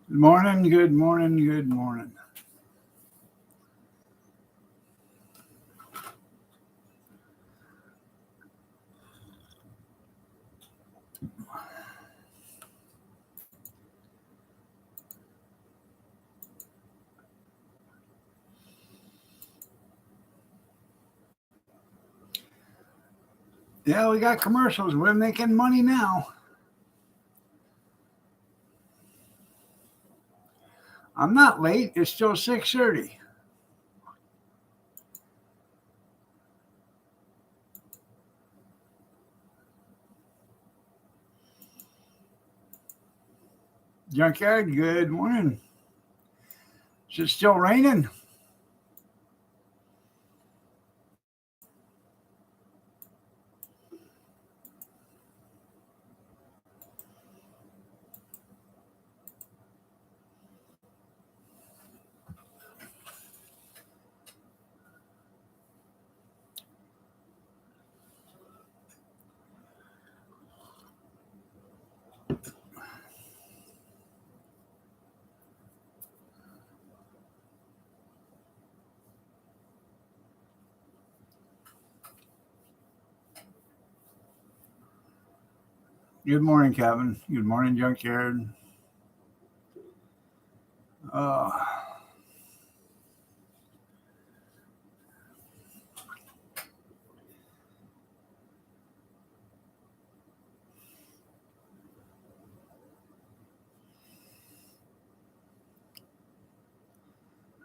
Good morning, good morning, good morning. Yeah, we got commercials. We're making money now. I'm not late. It's still 6:30. Junkyard, good morning. Is it still raining? Good morning, Kevin. Good morning, Junkyard. Uh,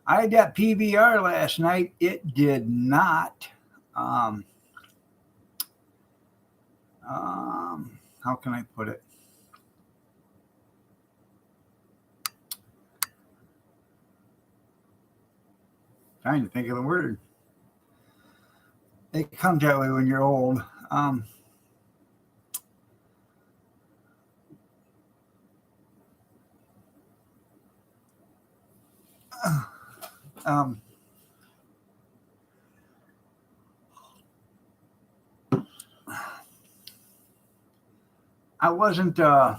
I had that PBR last night. It did not. Um, how can I put it? Trying to think of the word. It comes that way when you're old. Um, um, I wasn't. I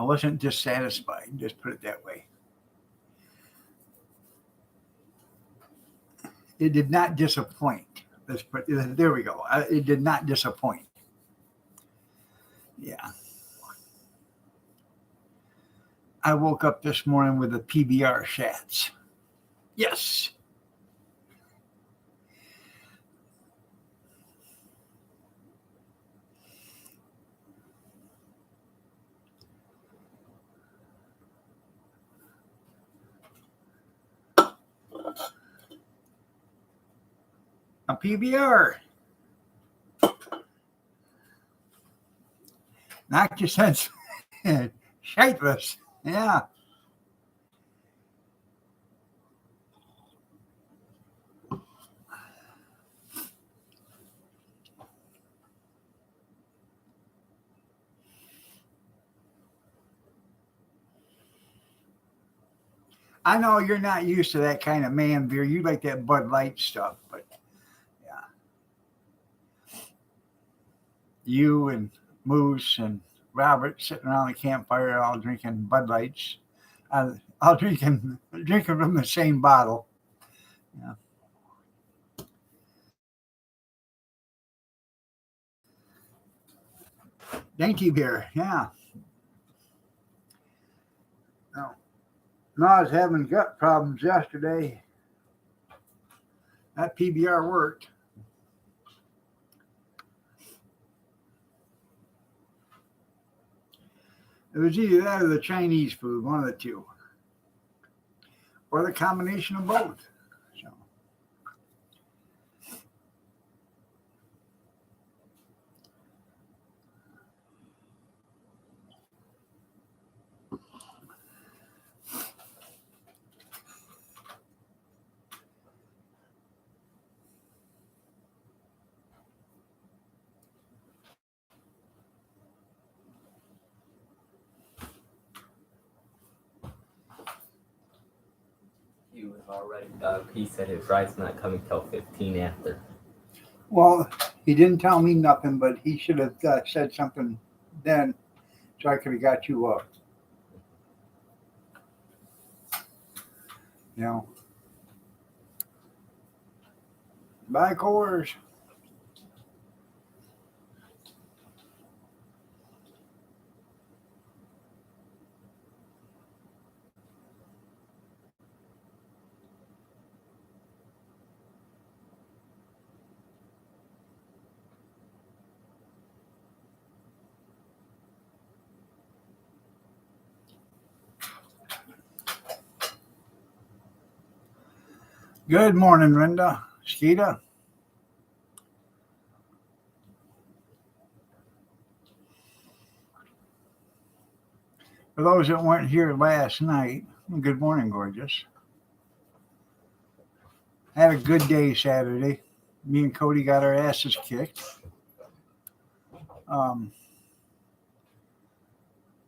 wasn't dissatisfied. Just put it that way. It did not disappoint. Let's put there we go. It did not disappoint. Yeah, I woke up this morning with a PBR shats. Yes, a PBR. Knocked your sense. Shapeless. Yeah, I know you're not used to that kind of man beer. You like that Bud Light stuff, but yeah, you and Moose and Robert sitting around the campfire, all drinking Bud Lights. All drinking from the same bottle. Yeah. Dainty beer. Yeah. No, no, I was having gut problems yesterday. That PBR worked. It was either that or the Chinese food, one of the two, or the combination of both. So, He was already, he said his ride's not coming till 15 after. well, he didn't tell me nothing, but he should have said something then. so I could have got you up. You know, by course. Good morning, Linda. Skeeta. For those that weren't here last night, good morning, gorgeous. Had a good day Saturday. Me and Cody got our asses kicked.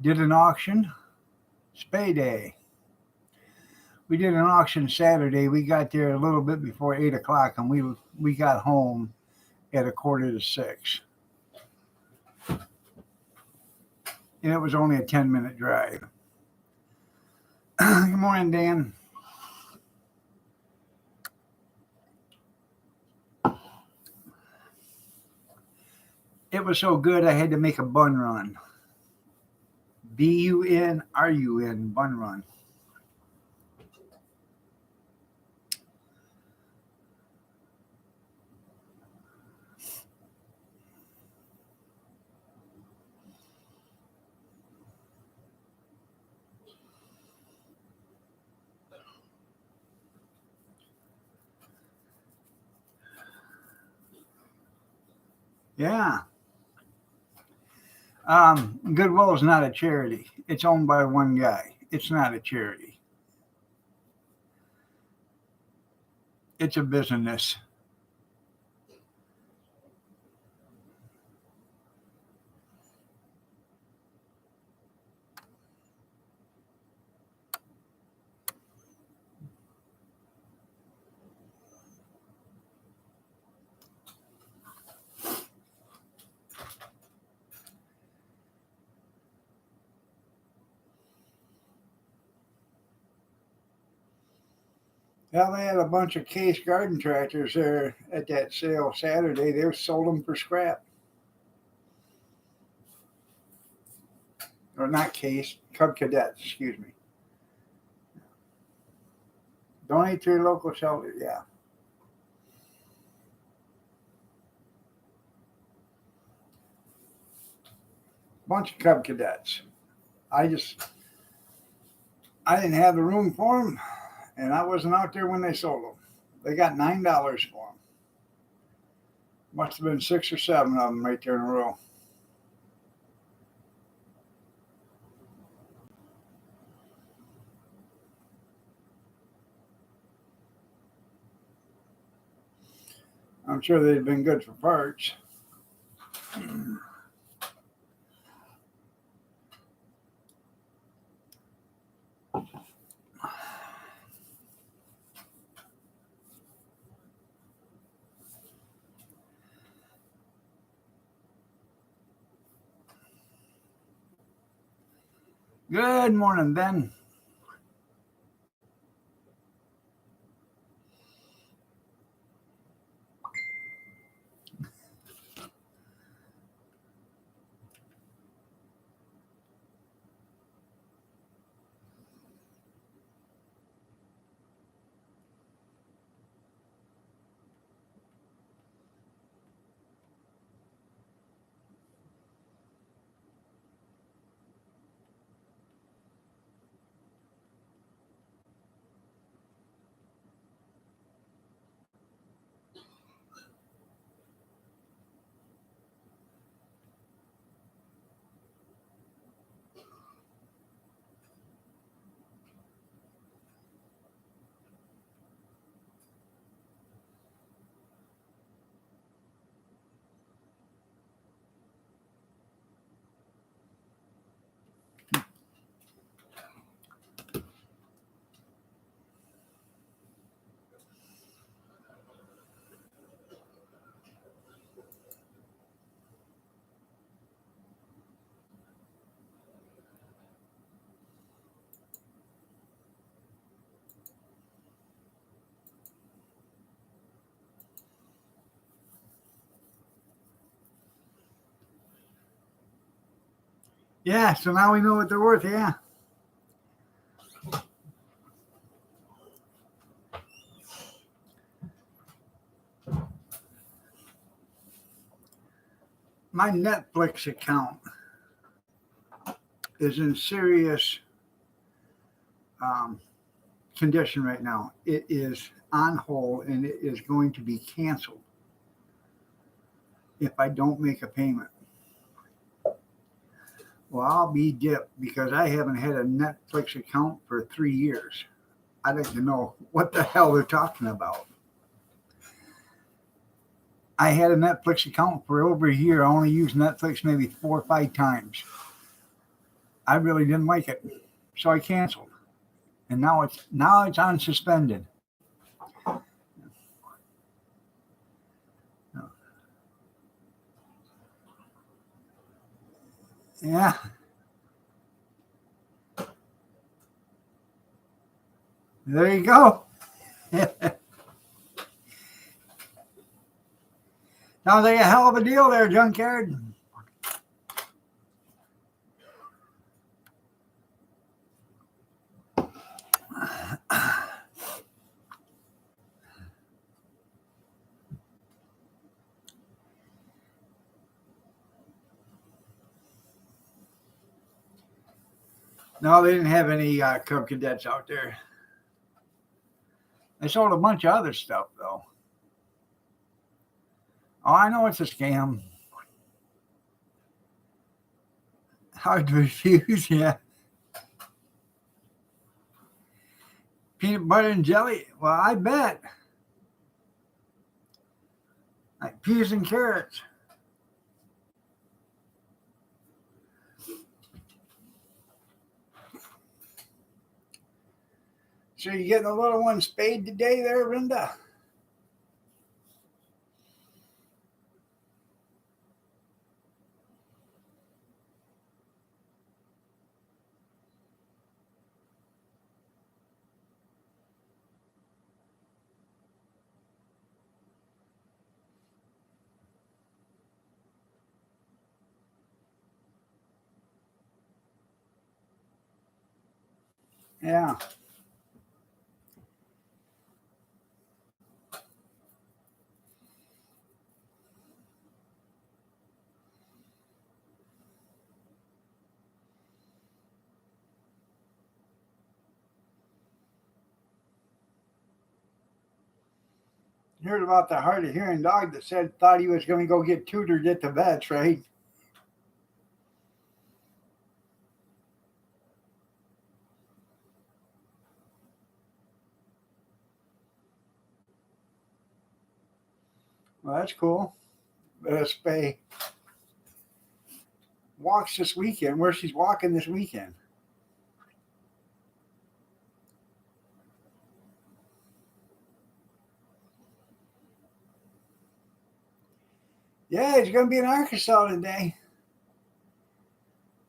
Did an auction. Spay day. We did an auction Saturday. We got there a little bit before 8 o'clock, and we got home at 5:45. And it was only a 10-minute drive. Good morning, Dan. It was so good I had to make a bun run. BUNRUN, bun run. Yeah. Goodwill is not a charity. It's owned by one guy. It's not a charity. It's a business. Well, they had a bunch of Case garden tractors there at that sale Saturday. They sold them for scrap. Or not Case, Cub Cadets, excuse me. Donate to your local shelter, yeah. Bunch of Cub Cadets. I didn't have the room for them, and I wasn't out there when they sold them. They got $9 for them. Must have been 6 or 7 of them right there in a row. I'm sure they'd been good for parts. Good morning, Ben. Yeah, so now we know what they're worth, yeah. My Netflix account is in serious um, condition right now. It is on hold and it is going to be canceled if I don't make a payment. Well, I'll be dipped because I haven't had a Netflix account for 3 years. I'd like to know what the hell they're talking about. I had a Netflix account for over a year. I only used Netflix maybe 4 or 5 times. I really didn't like it, so I canceled. And now it's on suspended. Yeah. There you go. Sounds like a hell of a deal there, Junkyard. No, they didn't have any Cub Cadets out there. They sold a bunch of other stuff, though. Oh, I know it's a scam. Hard to refuse, yeah. Peanut butter and jelly? Well, I bet. Like peas and carrots. So you getting the little one spayed today there, Linda? Yeah. You heard about the hard of hearing dog that thought he was going to go get tutored at the vets, right? Well, that's cool. Spay walks this weekend. Where she's walking this weekend? Yeah, he's going to be in Arkansas today.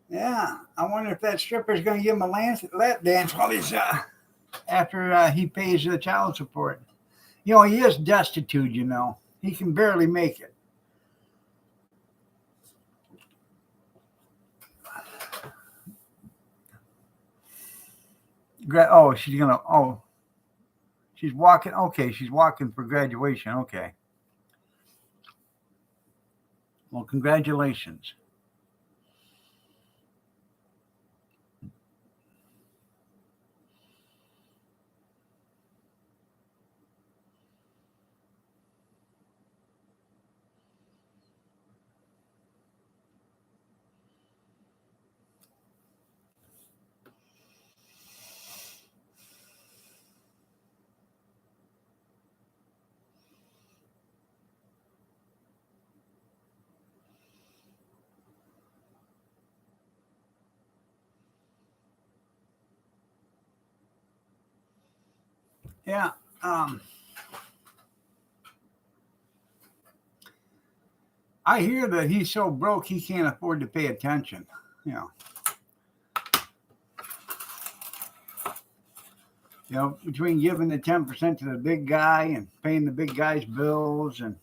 Yeah, I wonder if that stripper's going to give him a lap dance while he's after he pays the child support. You know, he is destitute. You know, he can barely make it. Oh, she's gonna. Oh, she's walking. Okay, she's walking for graduation. Okay. Well, congratulations. Yeah. I hear that he's so broke he can't afford to pay attention. You know, between giving the 10% to the big guy and paying the big guy's bills and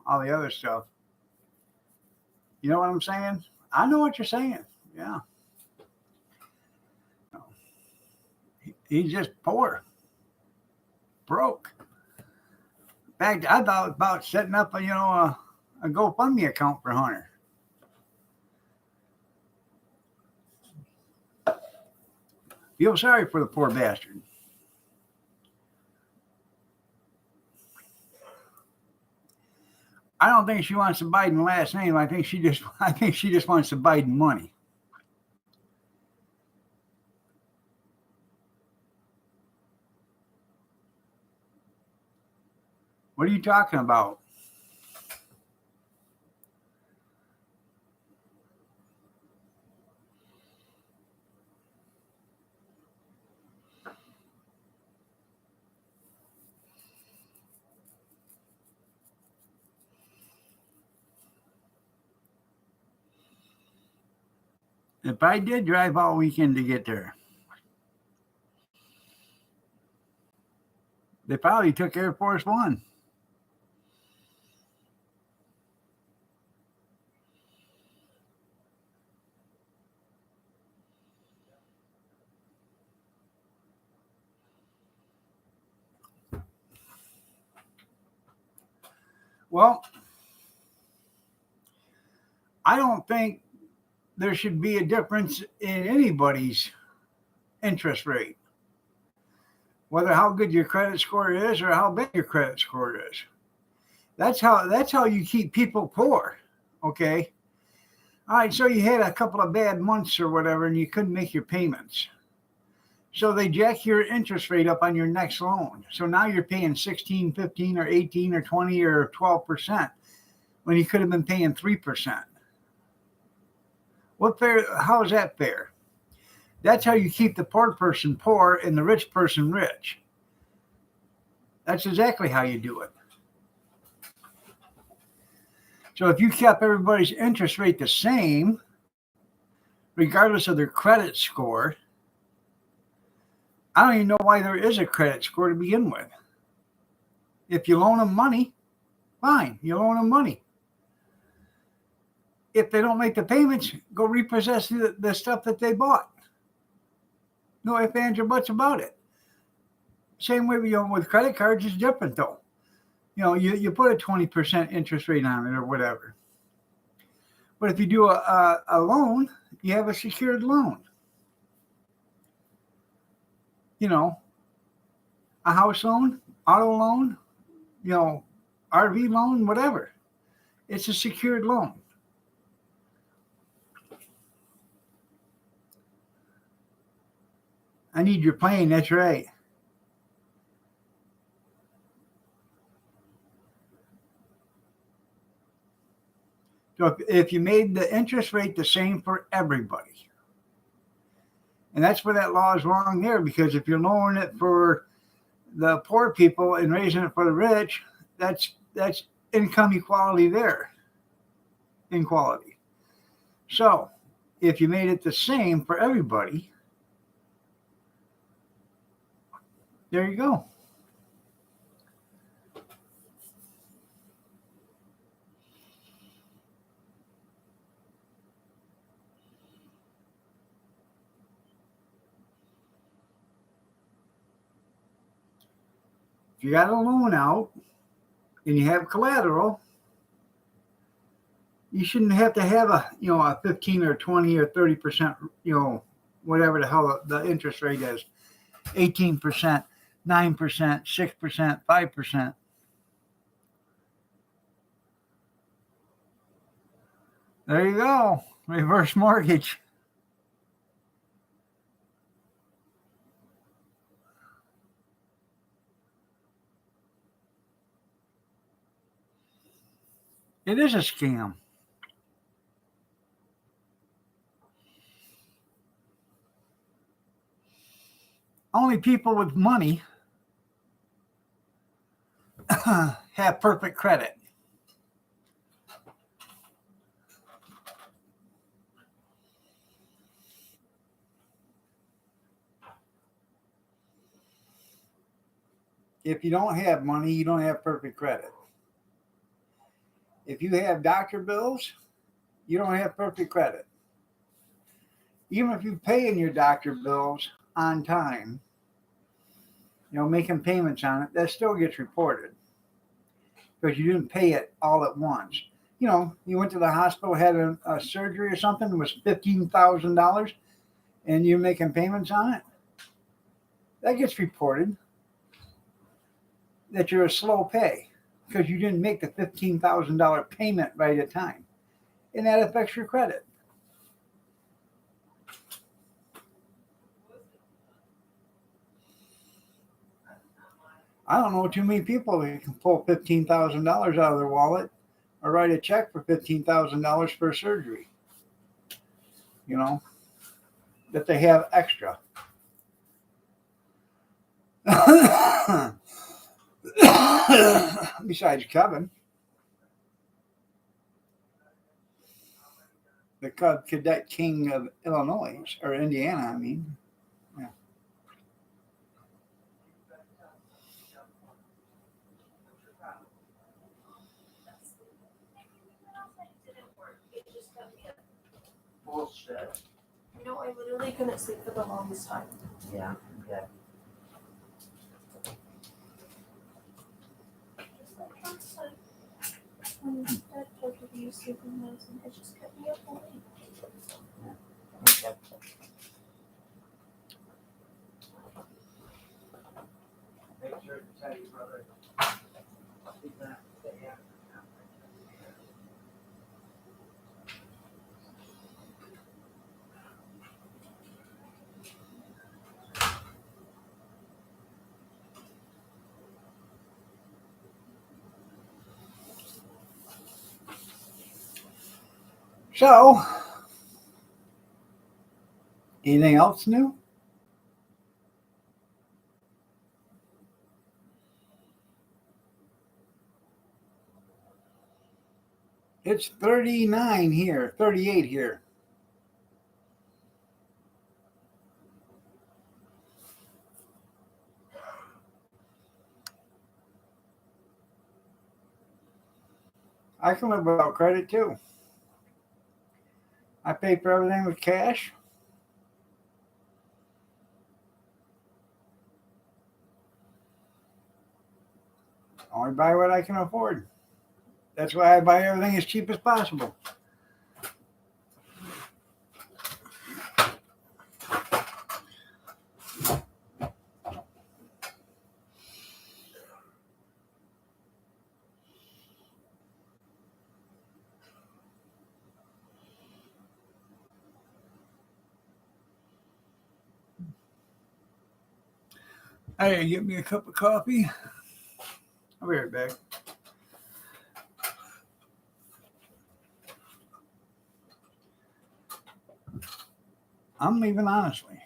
all the other stuff. You know what I'm saying? I know what you're saying. Yeah. He's just poor, broke. In fact, I thought about setting up a GoFundMe account for Hunter. Feel sorry for the poor bastard. I don't think she wants the Biden last name. I think she just wants the Biden money. What are you talking about? If I did drive all weekend to get there, they probably took Air Force One. Well, I don't think there should be a difference in anybody's interest rate, whether how good your credit score is or how bad your credit score is. That's how you keep people poor. Okay. All right. So you had a couple of bad months or whatever, and you couldn't make your payments. So they jack your interest rate up on your next loan. So now you're paying 16, 15, or 18, or 20, or 12% when you could have been paying 3%. What fair? How is that fair? That's how you keep the poor person poor and the rich person rich. That's exactly how you do it. So if you kept everybody's interest rate the same, regardless of their credit score, I don't even know why there is a credit score to begin with. If you loan them money, fine, you loan them money. If they don't make the payments, go repossess the stuff that they bought. No ifs, ands, or buts about it. Same way with credit cards is different though. You put a 20% interest rate on it or whatever. But if you do a loan, you have a secured loan. A house loan, auto loan, RV loan, whatever. It's a secured loan. I need your plane, that's right. So if you made the interest rate the same for everybody, and that's where that law is wrong there, because if you're lowering it for the poor people and raising it for the rich, that's income equality there. Inequality. So if you made it the same for everybody, there you go. If you got a loan out and you have collateral, you shouldn't have to have a 15 or 20 or 30%, whatever the hell the interest rate is, 18%, 9%, 6%, 5%. There you go. Reverse mortgage. It is a scam. Only people with money have perfect credit. If you don't have money, you don't have perfect credit. If you have doctor bills, you don't have perfect credit. Even if you pay in your doctor bills on time, making payments on it, that still gets reported because you didn't pay it all at once. You went to the hospital, had a surgery or something, it was $15,000, and you're making payments on it. That gets reported that you're a slow pay because you didn't make the $15,000 payment right at time, and that affects your credit. I don't know too many people that can pull $15,000 out of their wallet or write a check for $15,000 for a surgery, that they have extra. Besides Kevin, the Cub Cadet King of Illinois, or Indiana, I mean. Yeah. Bullshit. I literally couldn't sleep for the longest time. Yeah. Okay. Just like last time. When Dad told me to use sleeping medicine, it just kept me up all night. Okay. Make sure to tell your brother. So, anything else new? It's 39 here, 38 here. I can live without credit too. I pay for everything with cash. Only buy what I can afford. That's why I buy everything as cheap as possible. Hey, get me a cup of coffee. I'll be right back. I'm leaving honestly.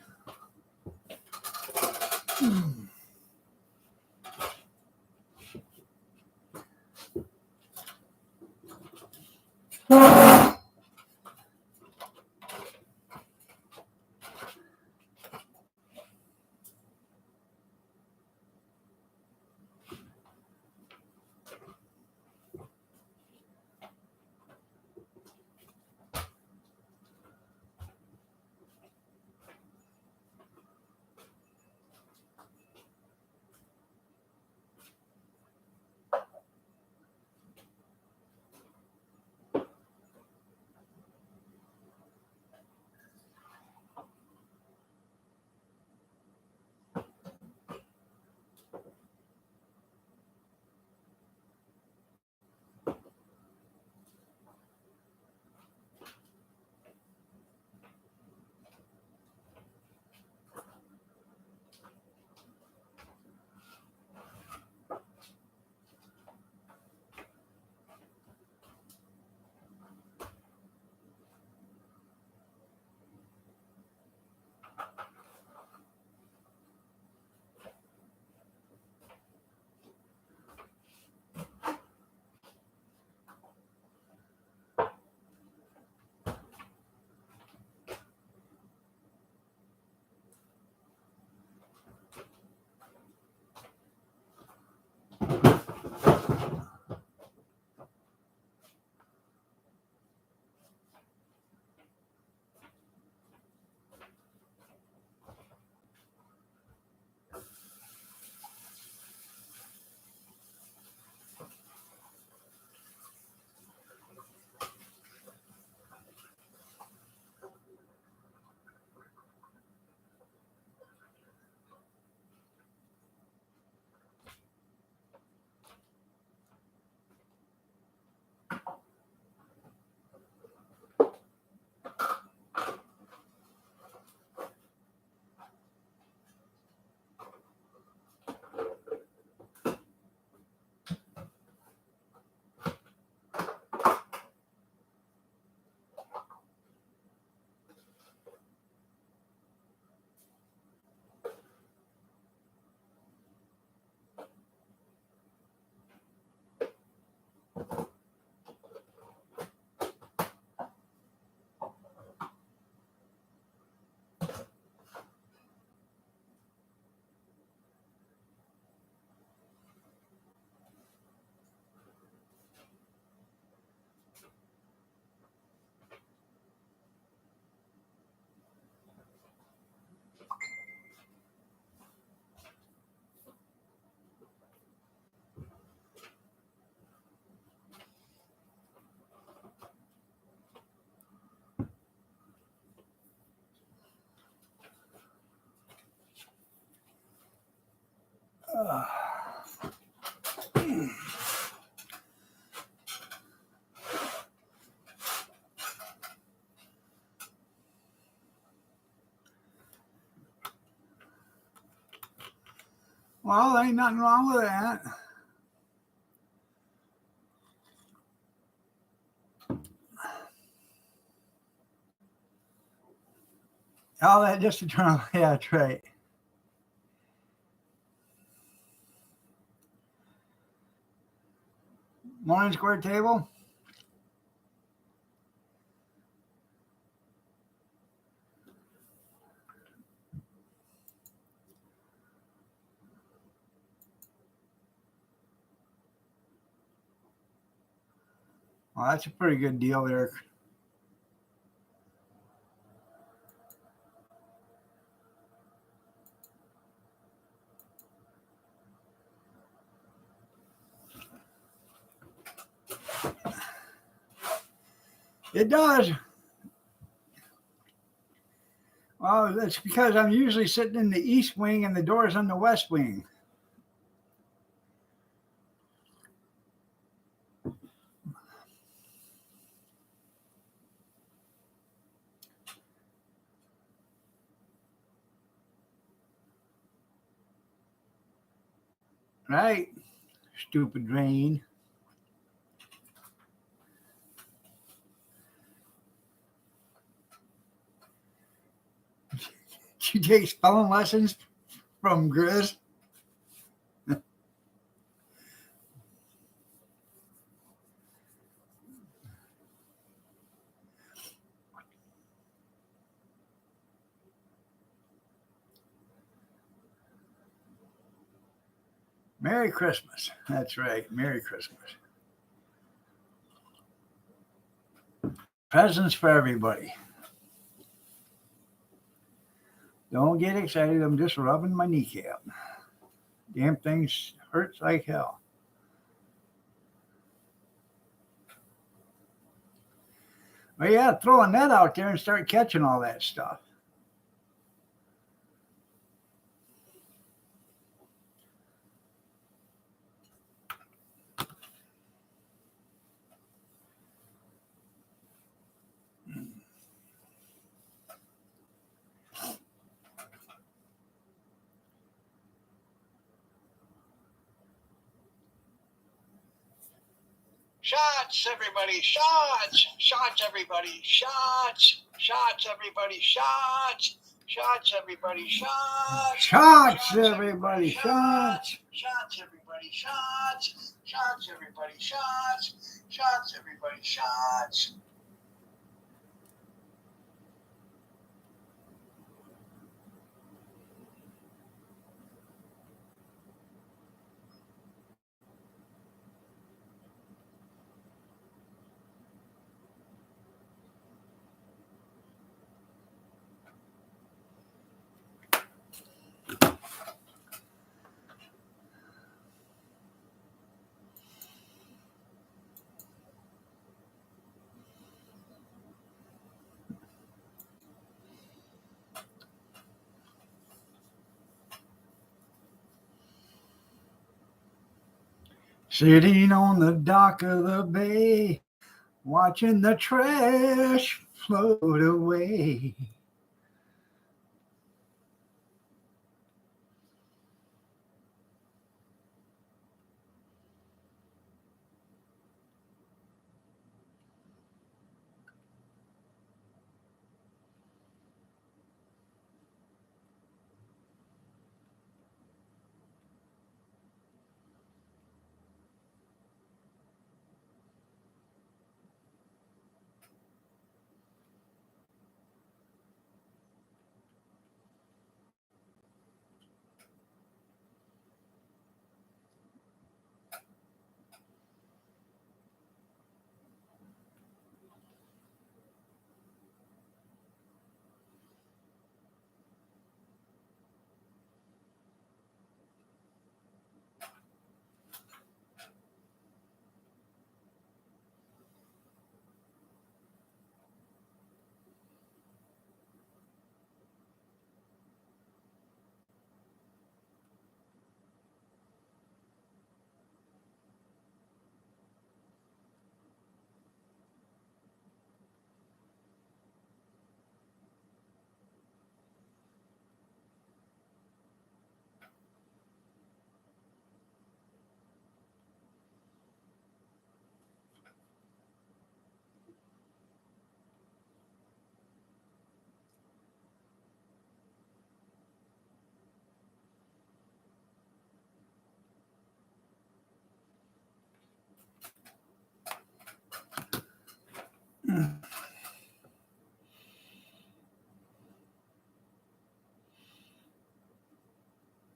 Well, there ain't nothing wrong with that. All that just to turn. Yeah, that's right. Morning square table. Well, that's a pretty good deal there. It does. Well, that's because I'm usually sitting in the east wing and the door's on the west wing. Right? Stupid rain. She takes spelling lessons from Grizz. Merry Christmas. That's right. Merry Christmas. Presents for everybody. Don't get excited. I'm just rubbing my kneecap. Damn thing hurts like hell. Well, yeah, throw a net out there and start catching all that stuff. Shots, everybody, shots, shots, everybody, shots, shots, everybody, shots, shots, everybody, shots, shots, everybody, shots, shots, everybody, shots, shots, everybody, shots, shots, everybody, shots. Sitting on the dock of the bay, watching the trash float away.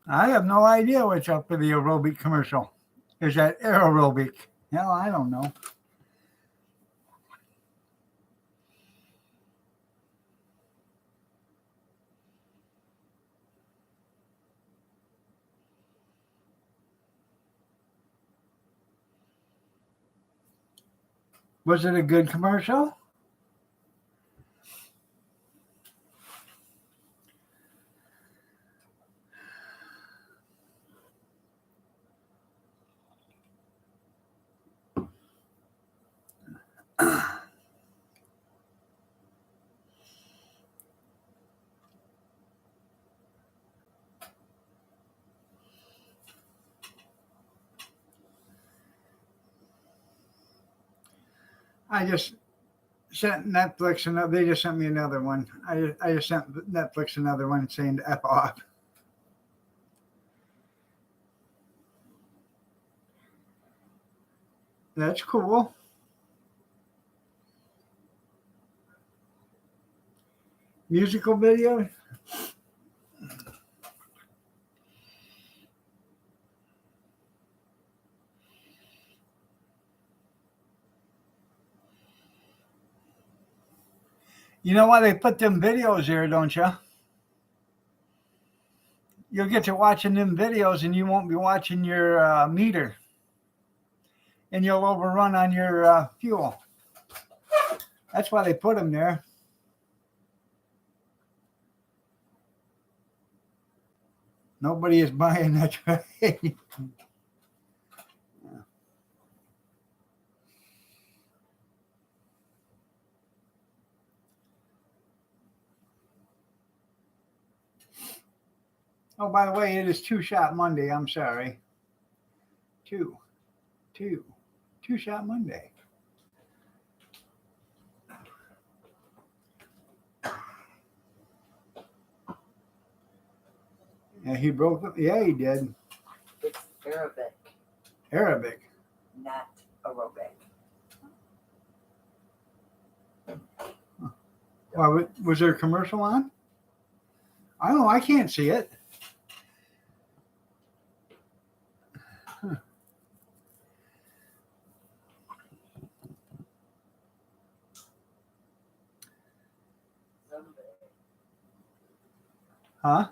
I have no idea what's up with the aerobic commercial. Is that aerobic? Hell, I don't know. Was it a good commercial? I just sent Netflix another. They just sent me another one. I just sent Netflix another one saying to F off. That's cool. Musical video. You know why they put them videos there, don't you? You'll get to watching them videos and you won't be watching your meter. And you'll overrun on your fuel. That's why they put them there. Nobody is buying that trade. Oh, by the way, it is Two-Shot Monday. I'm sorry. Two-Shot Monday. Yeah, he broke it. Yeah, he did. It's Arabic, Arabic. not aerobic. Why, was there a commercial on? I don't know. I can't see it. Huh. Huh?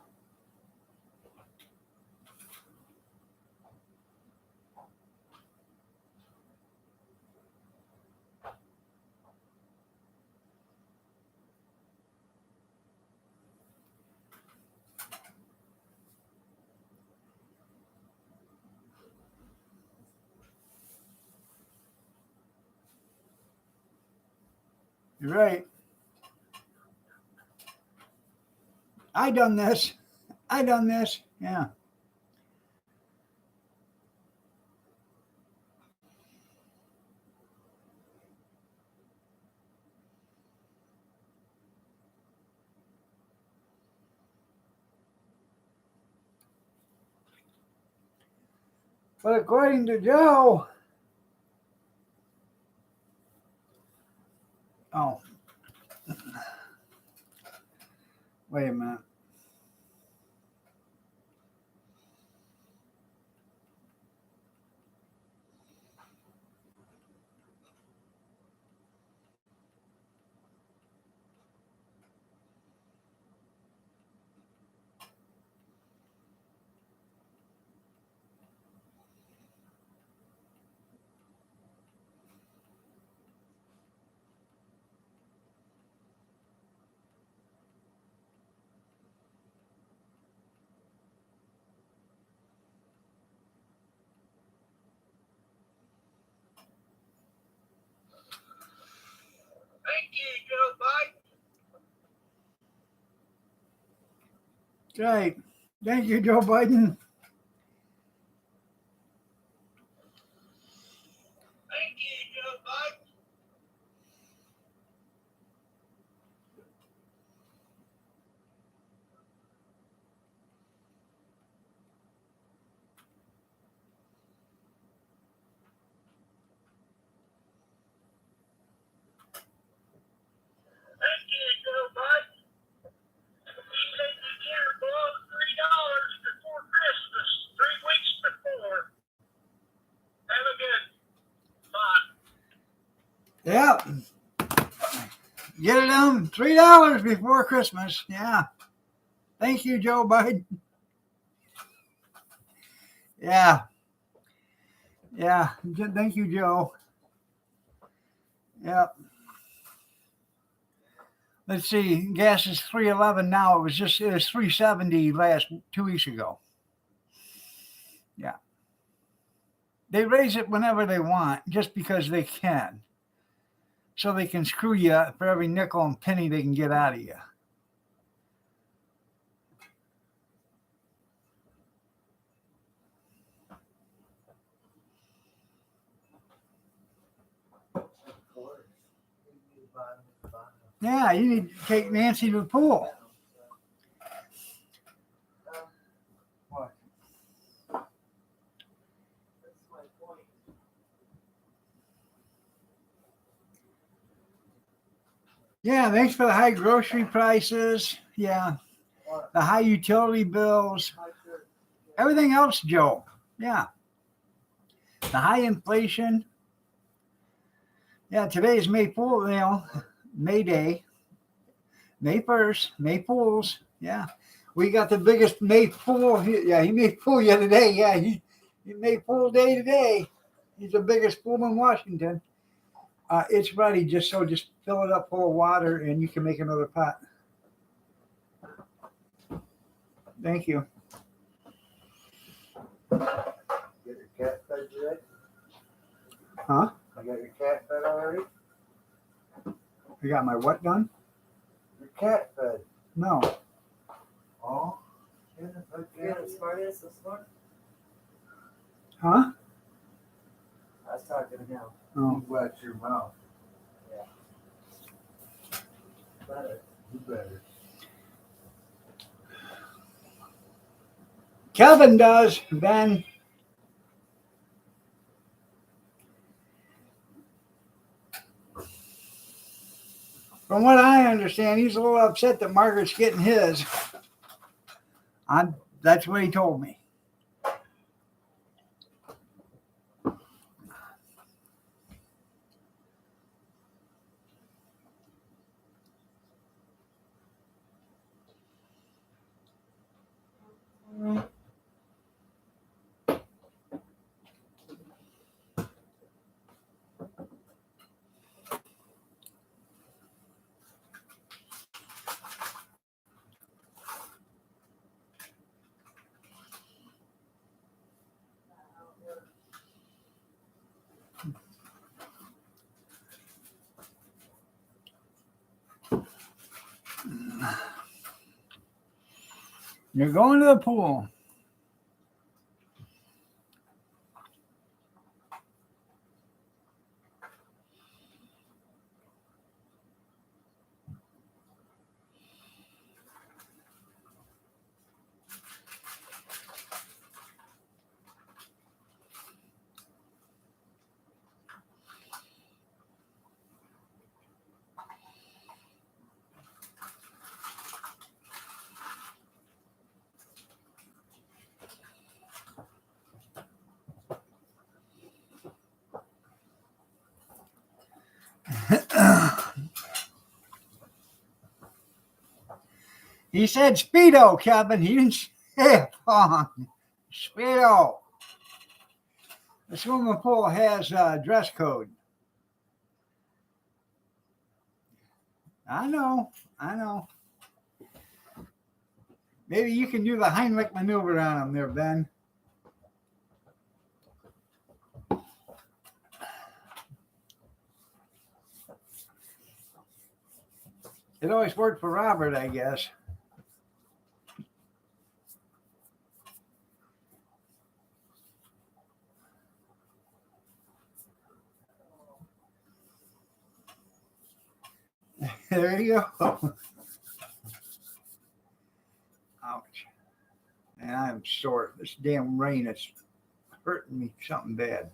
You're right. I done this. Yeah. But according to Joe, oh, wait a minute. Thank you, Joe Biden. Right. Thank you, Joe Biden. Thank you, Joe Biden. Yep. Get it done $3 before Christmas. Yeah. Thank you, Joe Biden. Yeah. Yeah. Thank you, Joe. Yep. Let's see. Gas is $3.11 now. It was $3.70 last 2 weeks ago. Yeah. They raise it whenever they want, just because they can. So they can screw you for every nickel and penny they can get out of you. Yeah, you need to take Nancy to the pool. What? Yeah, thanks for the high grocery prices. Yeah, the high utility bills. Everything else, Joe. Yeah. The high inflation. Yeah, today is May Fool, May Day. May 1st, May Fools. Yeah. We got the biggest May Fool. Yeah, he made fool you today. Yeah, he made Fool Day today. He's the biggest fool in Washington. It's ready. Just fill it up full of water and you can make another pot. Thank you. Get your cat fed today? Huh? I got your cat fed already? I got my what done? Your cat fed. No. Oh? Yeah, You got a smart ass this morning? Huh? I was talking to him. Oh. You wet your mouth. Better. You better. Kevin does, Ben. From what I understand, he's a little upset that Margaret's getting his. That's what he told me. You're going to the pool. He said Speedo, Kevin. He didn't say it wrong. Speedo. The swimming pool has a dress code. I know. Maybe you can do the Heimlich maneuver on him there, Ben. It always worked for Robert, I guess. There you go. Ouch. And I'm sore. This damn rain is hurting me something bad.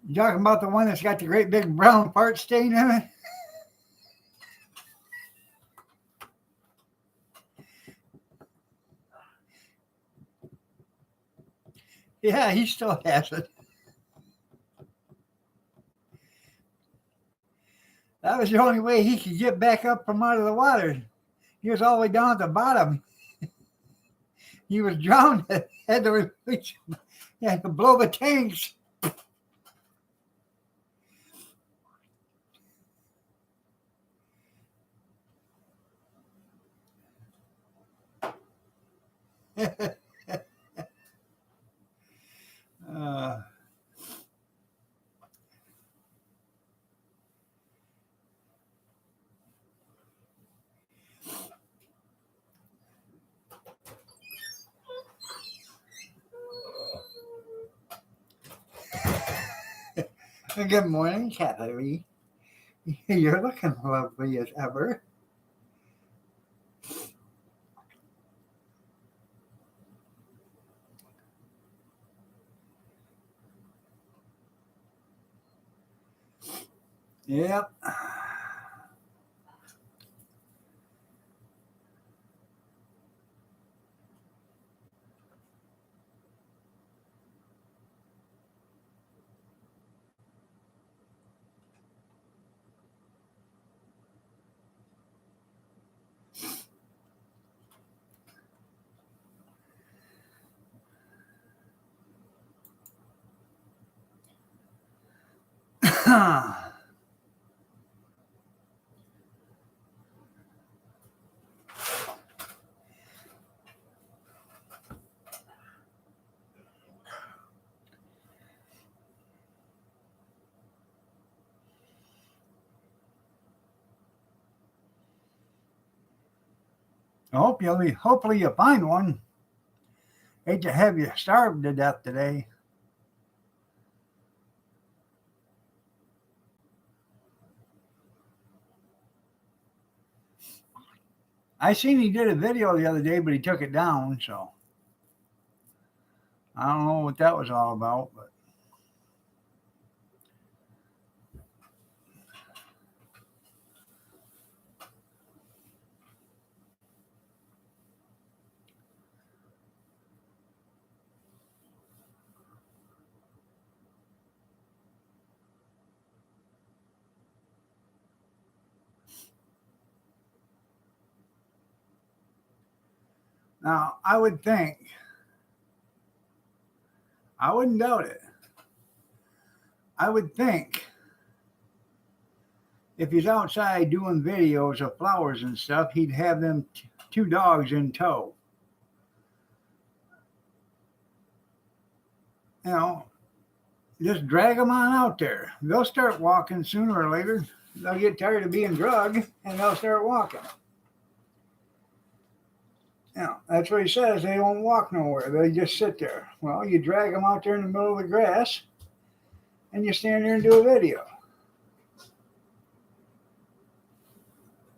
You talking about the one that's got the great big brown part stain in it? Yeah, he still has it. That was the only way he could get back up from out of the water. He was all the way down at the bottom. He was drowned. Had to release him. He had to blow the tanks. uh, Good morning, Kathy. You're looking lovely as ever. Yep. Hopefully you find one. Hate to have you starve to death today. I seen he did a video the other day, but he took it down, so I don't know what that was all about, but now I would think, I wouldn't doubt it. I would think if he's outside doing videos of flowers and stuff, he'd have them two dogs in tow. You know, just drag them on out there. They'll start walking sooner or later. They'll get tired of being drugged and they'll start walking. Yeah, that's what he says. They won't walk nowhere. They just sit there. Well, you drag them out there in the middle of the grass and you stand there and do a video.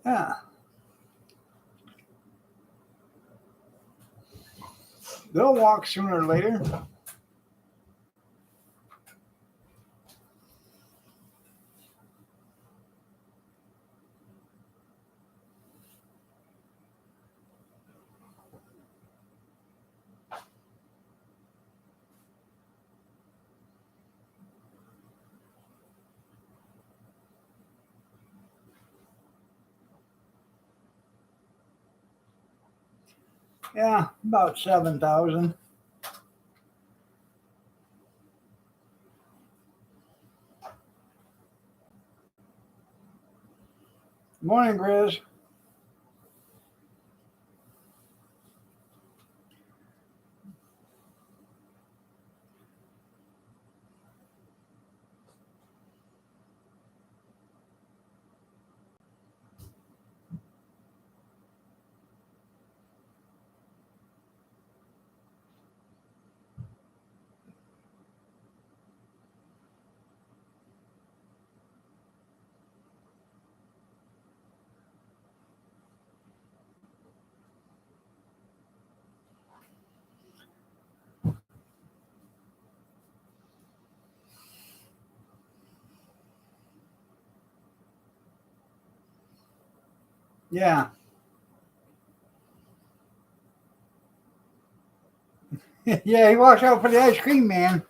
Yeah. They'll walk sooner or later. Yeah, about 7,000. Morning, Grizz. Yeah. Yeah, he walks out for the ice cream man.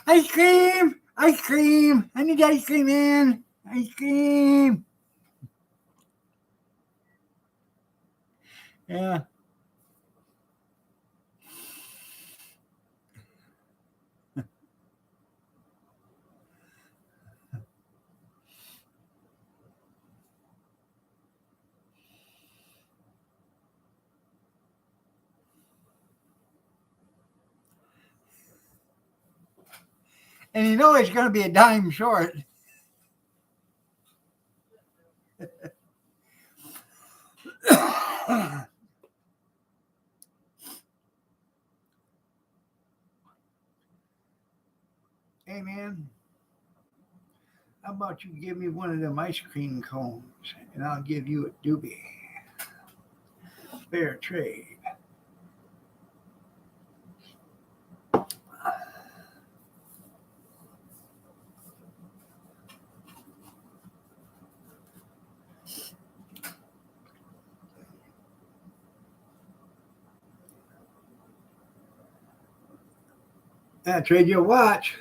Ice cream! Ice cream! I need ice cream, man! Ice cream! Yeah. And you know it's going to be a dime short. Hey, man, how about you give me one of them ice cream cones and I'll give you a doobie. Fair trade. I'll trade you a watch.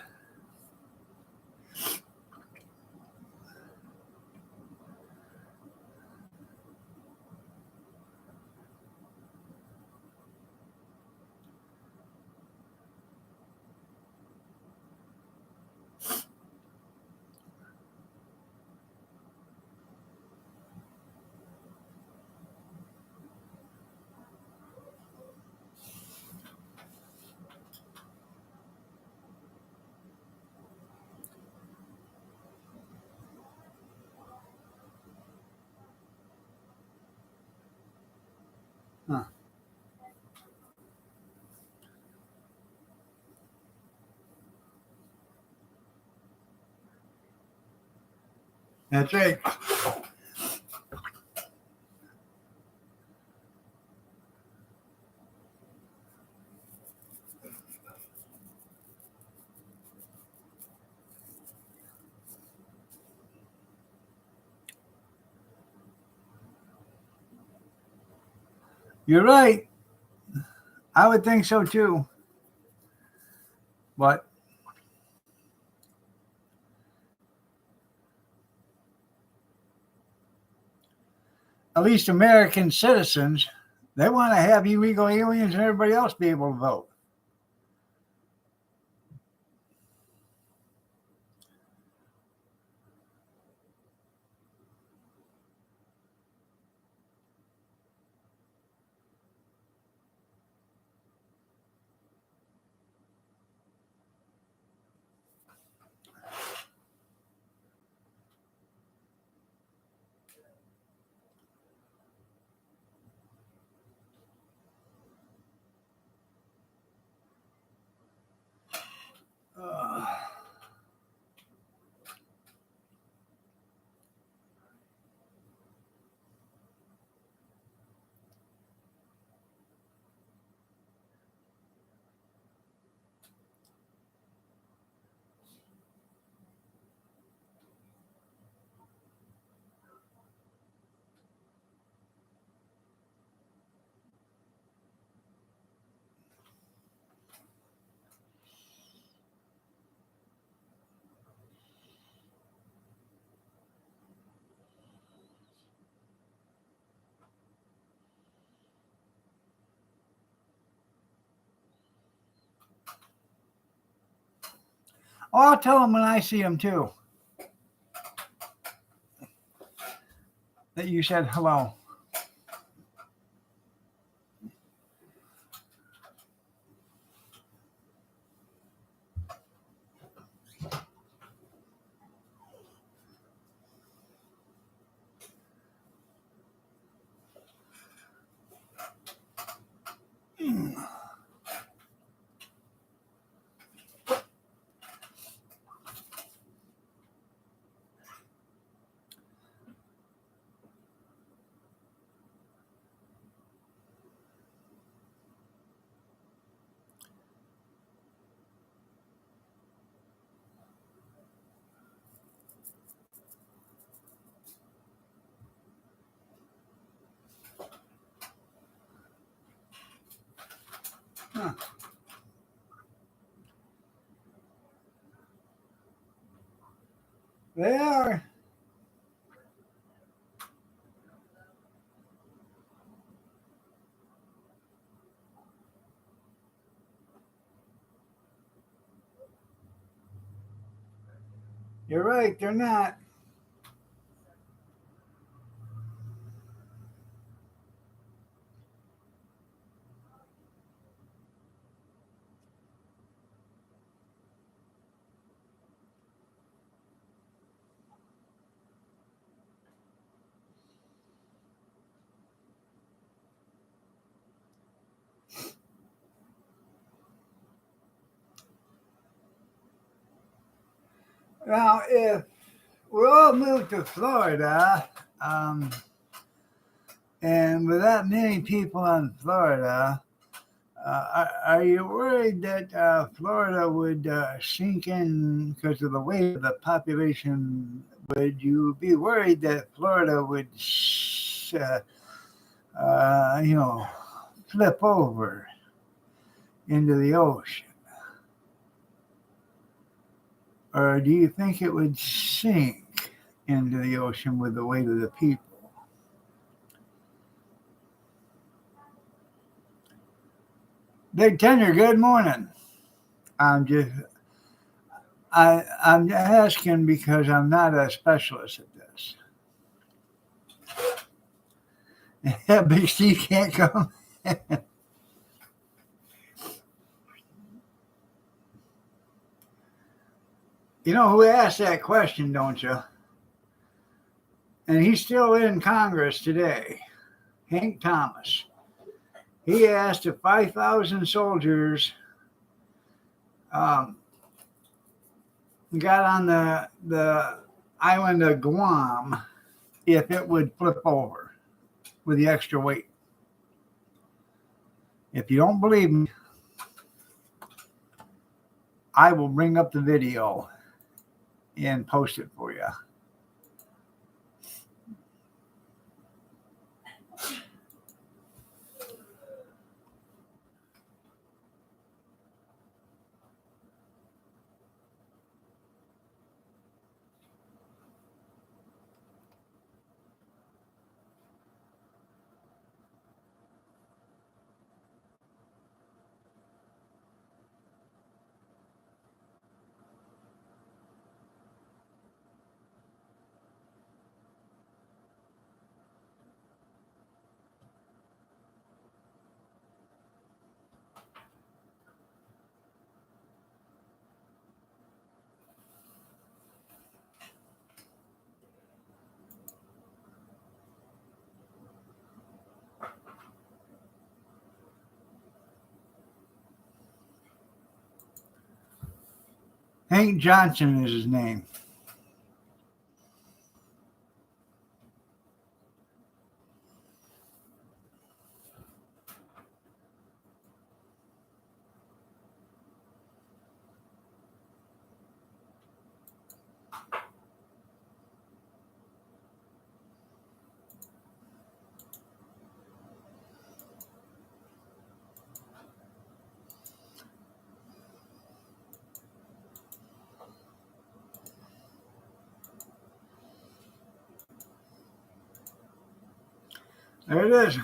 Huh. That's right. You're right. I would think so too. But at least American citizens, they want to have illegal aliens and everybody else be able to vote. Uh, I'll tell them when I see them too that you said hello. They are. You're right, they're not. Now, if we all moved to Florida, and with that many people in Florida, are you worried that Florida would sink in because of the weight of the population? Would you be worried that Florida would, you know, flip over into the ocean? Or do you think it would sink into the ocean with the weight of the people? Big Tender, good morning. I'm just I'm asking because I'm not a specialist at this. Yeah, Big Steve can't come. You know who asked that question, don't you? And he's still in Congress today. Hank Thomas. He asked if 5,000 soldiers got on the island of Guam, if it would flip over with the extra weight. If you don't believe me, I will bring up the video and post it for you. Hank Johnson is his name. There it is.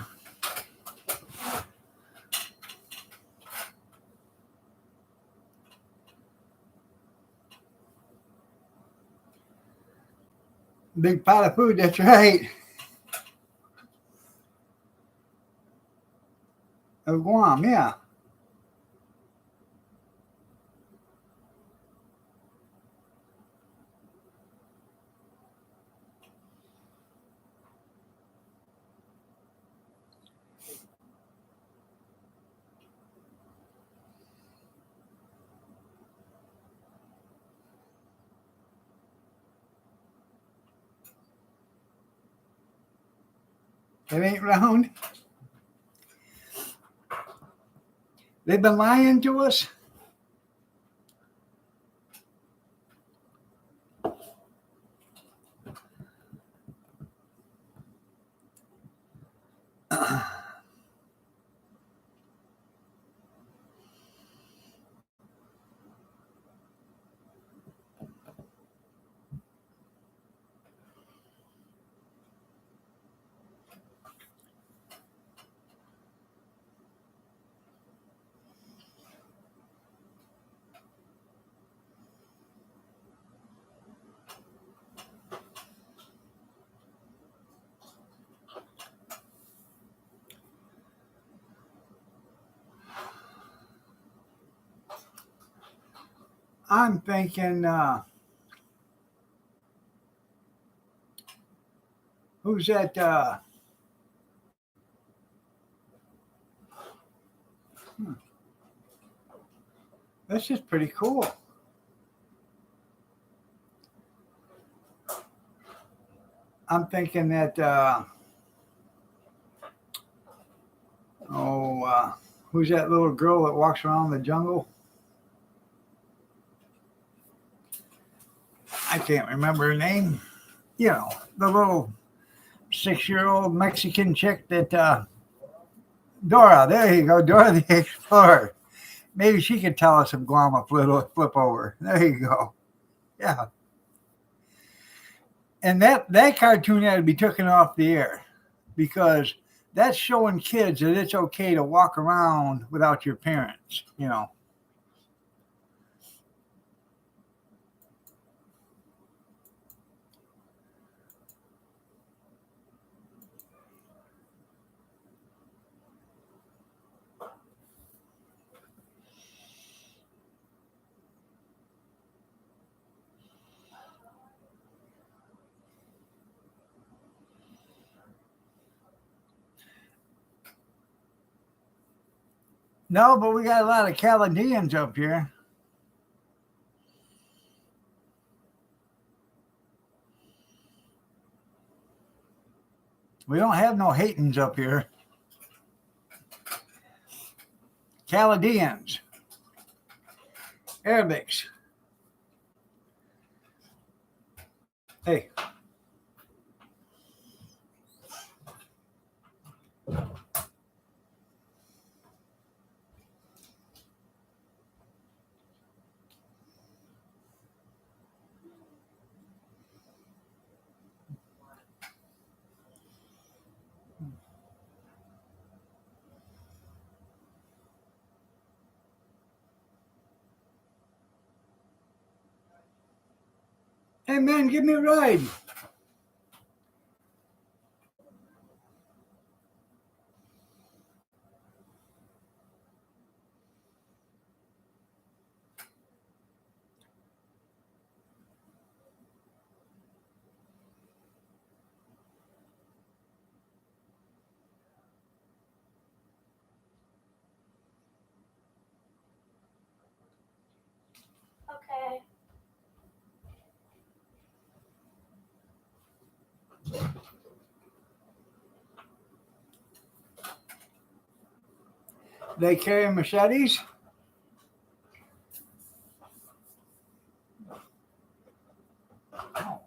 Big pot of food, that's right. Of Guam, yeah. It ain't round. They've been lying to us. I'm thinking, who's that? This is pretty cool. I'm thinking that, who's that little girl that walks around the jungle? I can't remember her name. You know, the little 6-year-old Mexican chick that, Dora, there you go, Dora the Explorer. Maybe she could tell us if Guam will flip over. There you go. Yeah. And that cartoon had to be taken off the air because that's showing kids that it's okay to walk around without your parents, you know. No, but we got a lot of Chaldeans up here. We don't have no Haytans up here. Chaldeans. Arabics. Hey. Hey man, give me a ride. Okay. They carry machetes. Oh.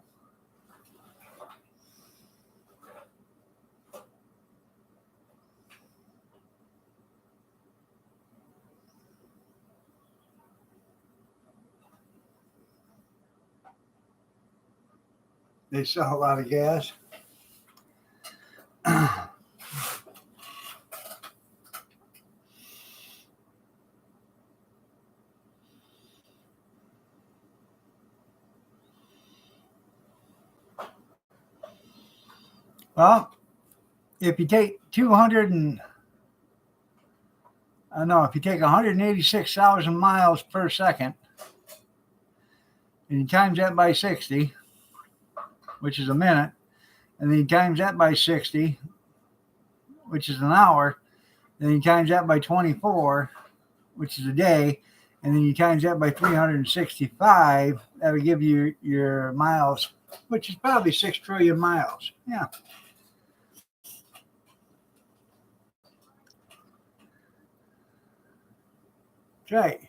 They sell a lot of gas. Well, if you take 186,000 miles per second, and you times that by 60, which is a minute, and then you times that by 60, which is an hour, then you times that by 24, which is a day, and then you times that by 365, that'll give you your miles, which is probably 6 trillion miles. Yeah. That's right.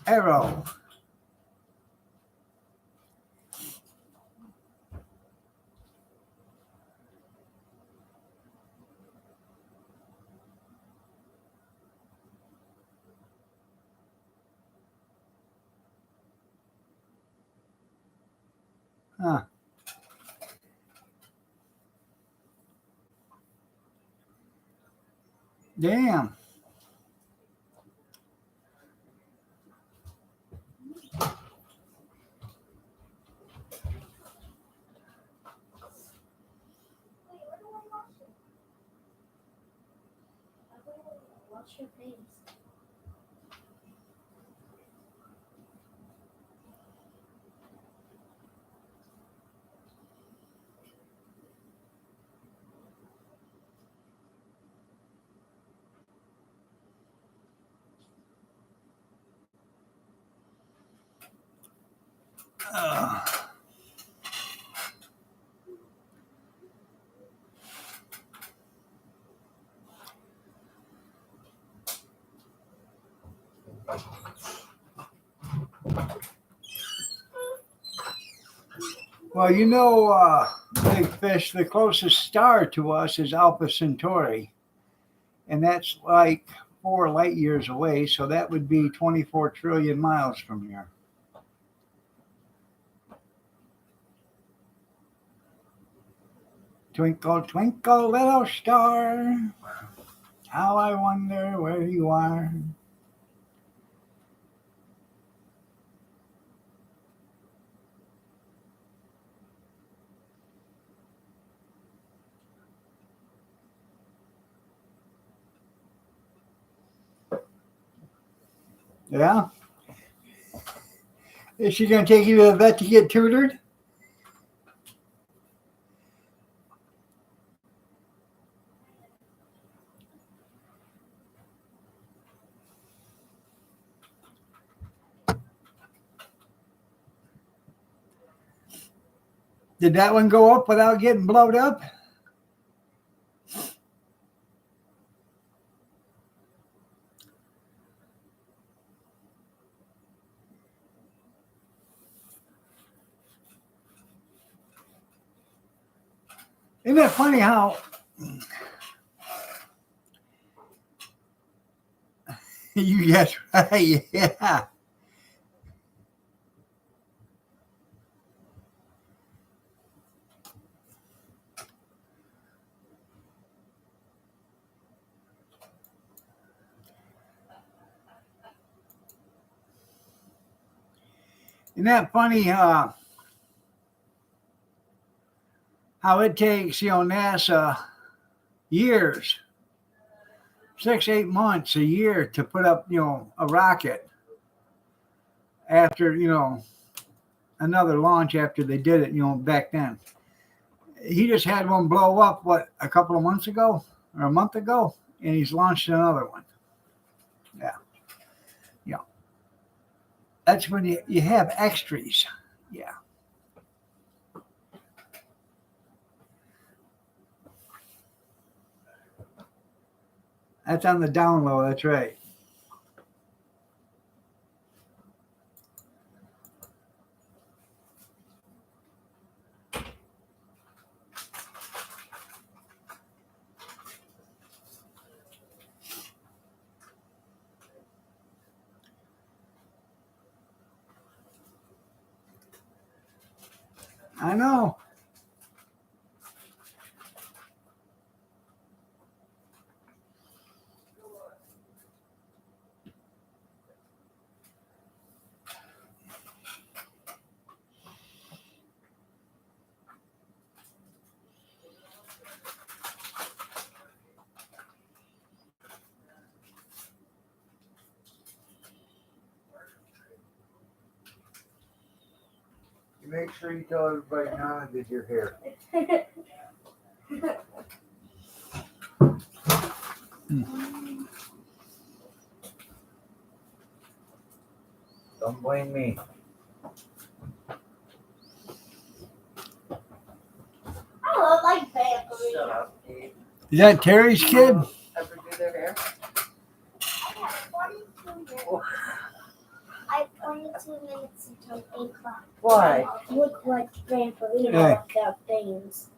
Arrow. Huh. Damn. Wash your face. Uh, well, Big Fish, the closest star to us is Alpha Centauri, and that's like 4 light years away, so that would be 24 trillion miles from here. Twinkle, twinkle, little star, how I wonder where you are. Yeah? Is she going to take you to the vet to get tutored? Did that one go up without getting blowed up? Isn't it funny how you guess right? Yeah. Isn't that funny how it takes, NASA years, 6-8 months, a year to put up, a rocket after, another launch after they did it, back then. He just had one blow up, a couple of months ago or a month ago, and he's launched another one. Yeah. Yeah. That's when you have extras. Yeah. That's on the down low. That's right. I know. You make sure you tell everybody Nana did your hair. Don't blame me. I love like vampires. Shut up, Dave. Is that Terry's kid? Ever do their hair? I have 22 minutes. I have 22 minutes until 8 o'clock. Why? Look like Vampirino Hey. without things.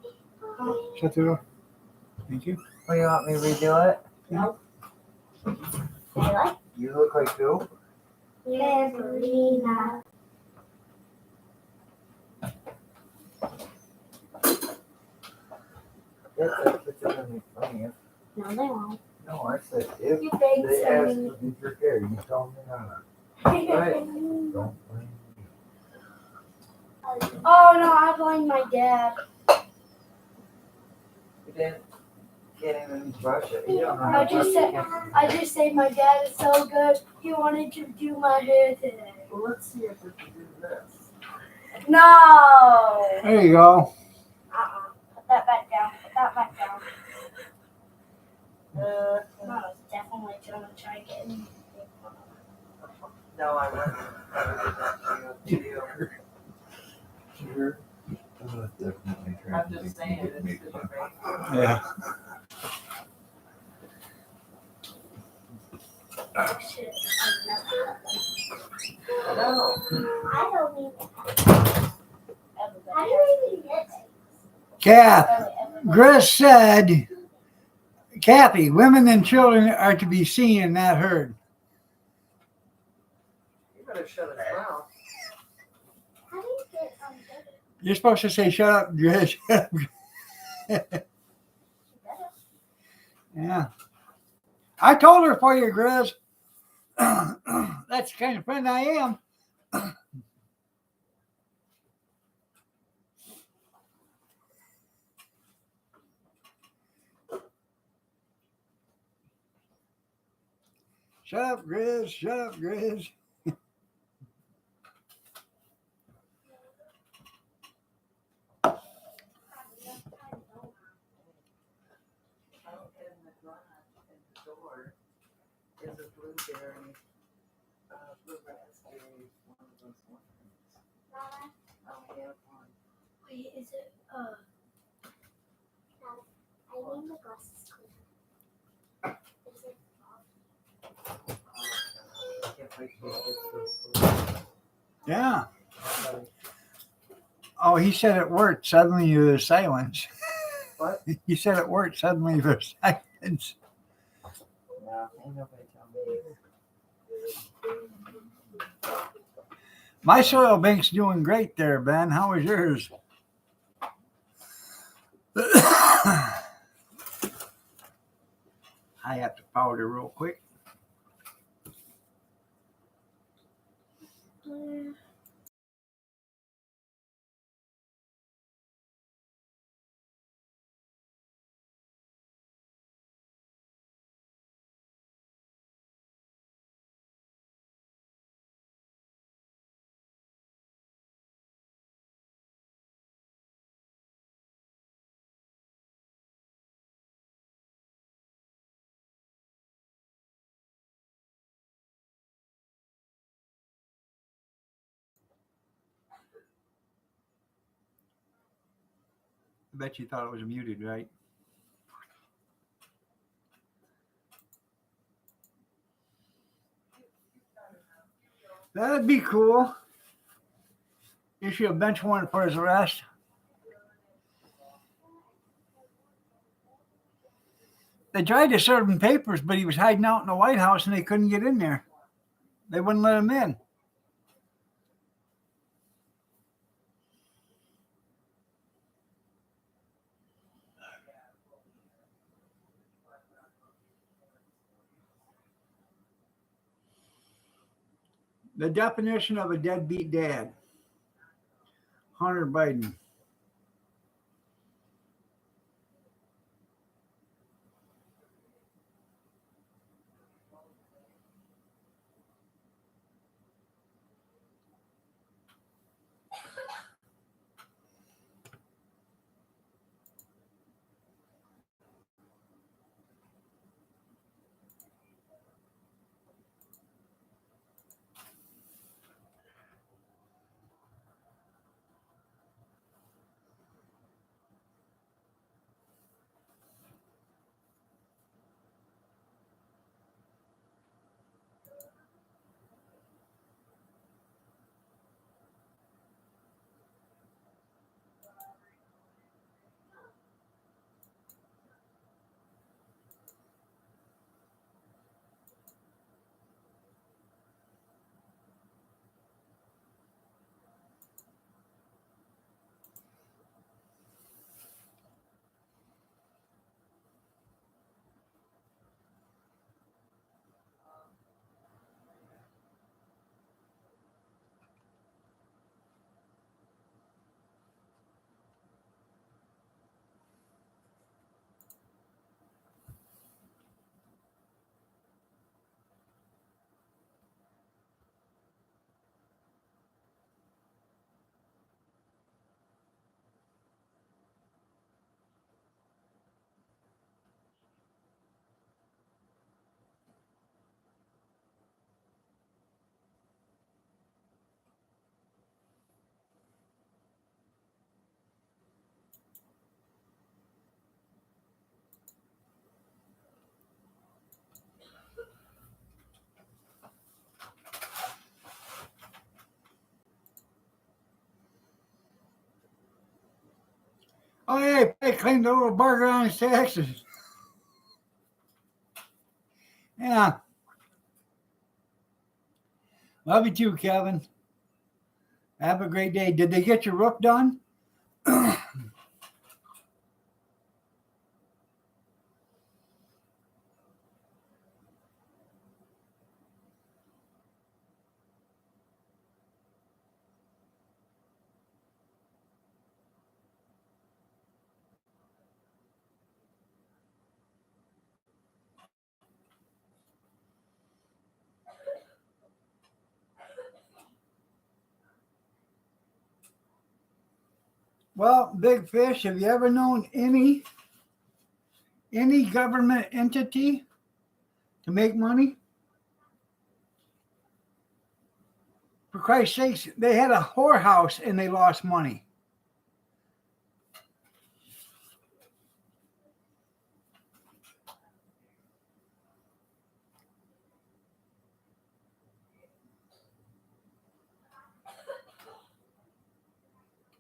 Shut the door. Thank you. Oh, you want me to redo it? No. You like You look like who? Vampirina? That's gonna be funny. No, they won't. No, I said if You think they so? ask who did your hair, you tell me Nana. Don't blame me. Oh no, I blame my dad. You didn't? Can't even brush it. You don't know I how to just brush said, it. I just say my dad is so good. He wanted to do my hair today. Well, let's see if we can do this. No. There you go. Put that back down. Put that back down. Uh, Mama's definitely gonna try getting. no, I wouldn't. I would do that to you. Sure. Definitely trying I'm to just make saying, it it's make the sense. debate. Yeah. Shit. No. I don't even. How do you even get Kath, Gris said, Kathy, women and children are to be seen and not heard. You better shut his mouth. How do you get You're supposed to say, shut up, Gris. Yeah. I told her for you, Gris. That's the kind of friend I am. Shut up, Gris. Shut up, Gris. Out in the garage, in the door, is a blueberry, blue raspberry, one of those ones. I have one. Wait, is it I need the glasses clear. Is it I can't wait till it gets those Yeah. blueberries. Oh, he said it worked. Suddenly there's silence. What? He said it worked. Suddenly there's silence. Yeah, ain't nobody tell me. My soil bank's doing great there, Ben. How is yours? I have to powder real quick. I bet you thought it was muted, right? That'd be cool. Issue a bench warrant for his arrest. They tried to serve him papers, but he was hiding out in the White House and they couldn't get in there. They wouldn't let him in. The definition of a deadbeat dad. Hunter Biden. Oh, yeah, he claimed a little burger on his taxes. Yeah. Love you too, Kevin. Have a great day. Did they get your roof done? Well, Big Fish, have you ever known any government entity to make money? For Christ's sakes, they had a whorehouse and they lost money.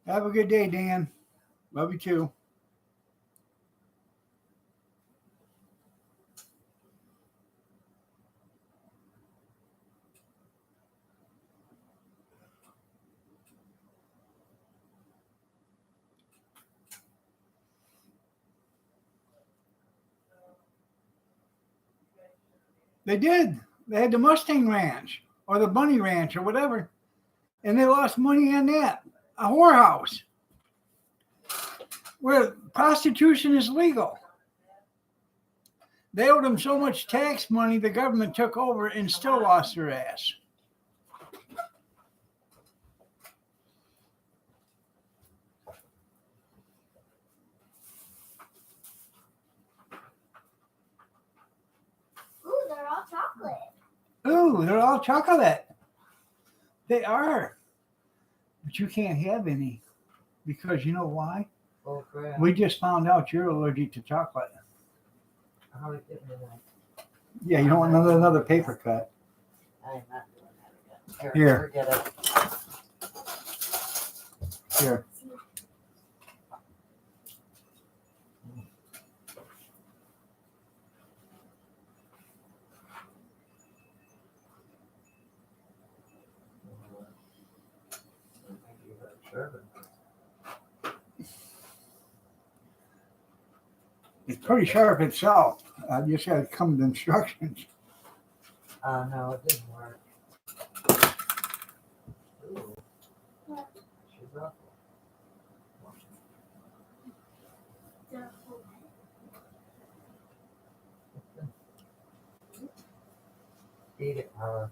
Have a good day, Dan. Love you too. They did. They had the Mustang Ranch or the Bunny Ranch or whatever, and they lost money on that. A whorehouse where prostitution is legal. They owed them so much tax money, the government took over and still lost their ass. Ooh, they're all chocolate. Ooh, they're all chocolate. They are. But you can't have any because you know why? Oh, crap. We just found out you're allergic to chocolate. How we getting that? Yeah, you don't want another paper cut. I'm not doing that again. Here. Forget it. Here. Sure. It's pretty sharp itself. I just had to come with instructions. No, it didn't work. Ooh. What? She's awful. Eat it, Mara.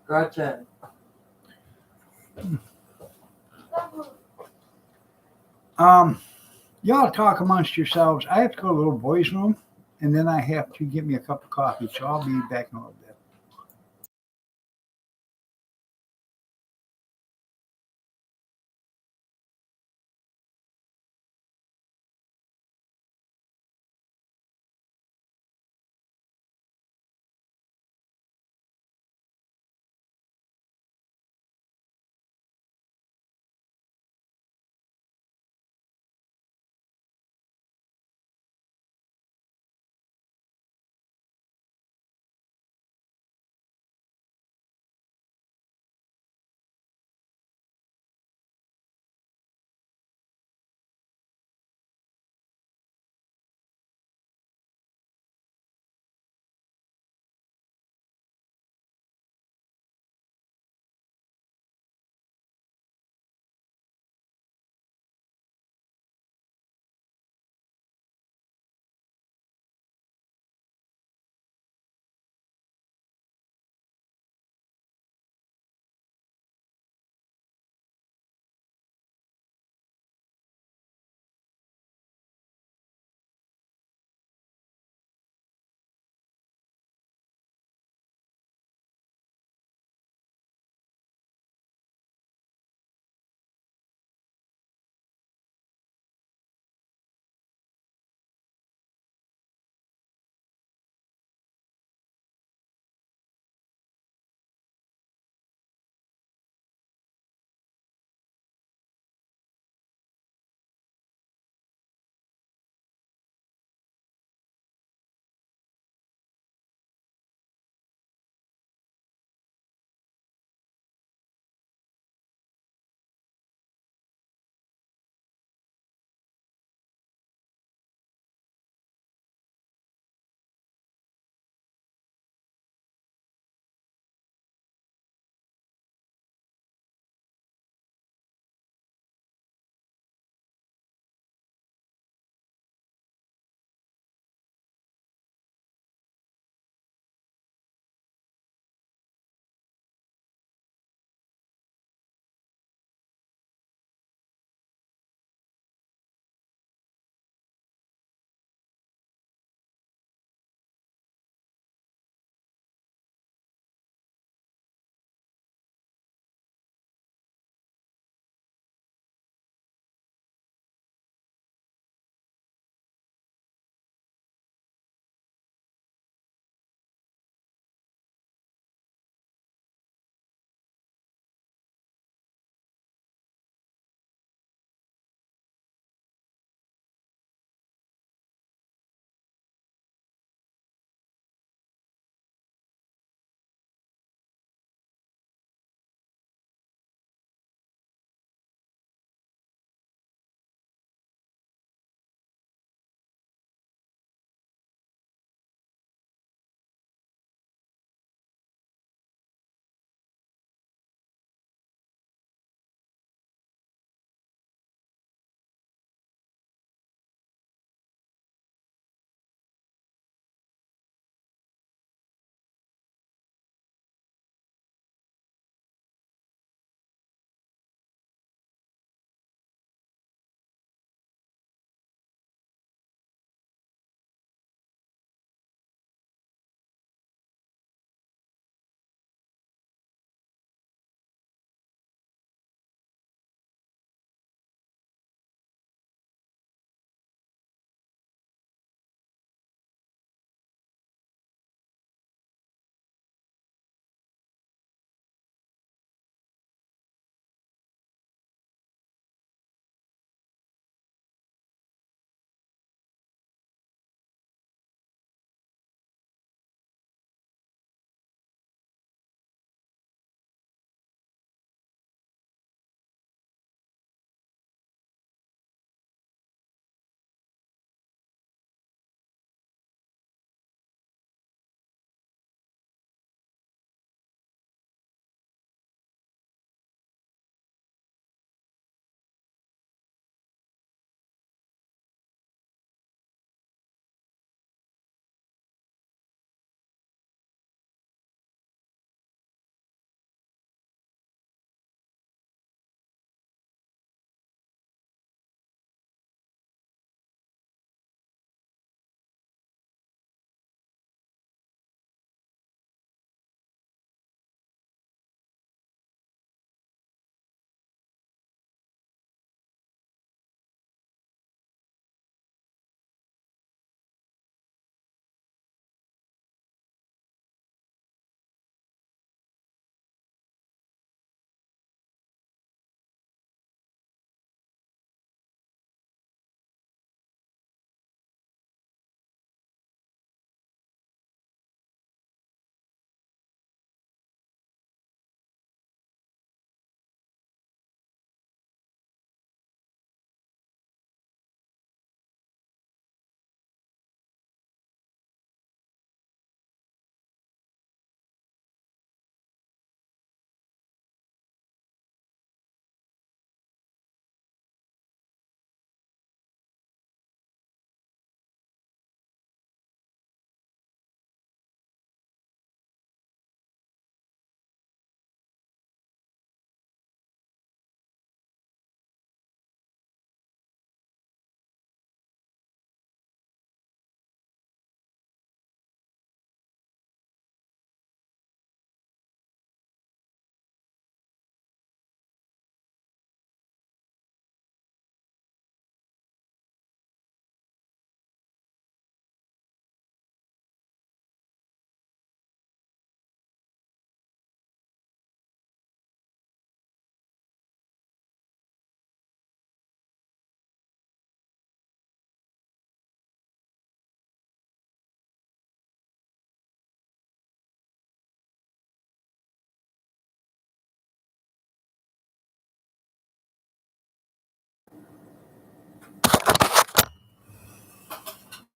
Gretchen. Y'all talk amongst yourselves. I have to go to the little boys' room, and then I have to get me a cup of coffee. So I'll be back in a little bit.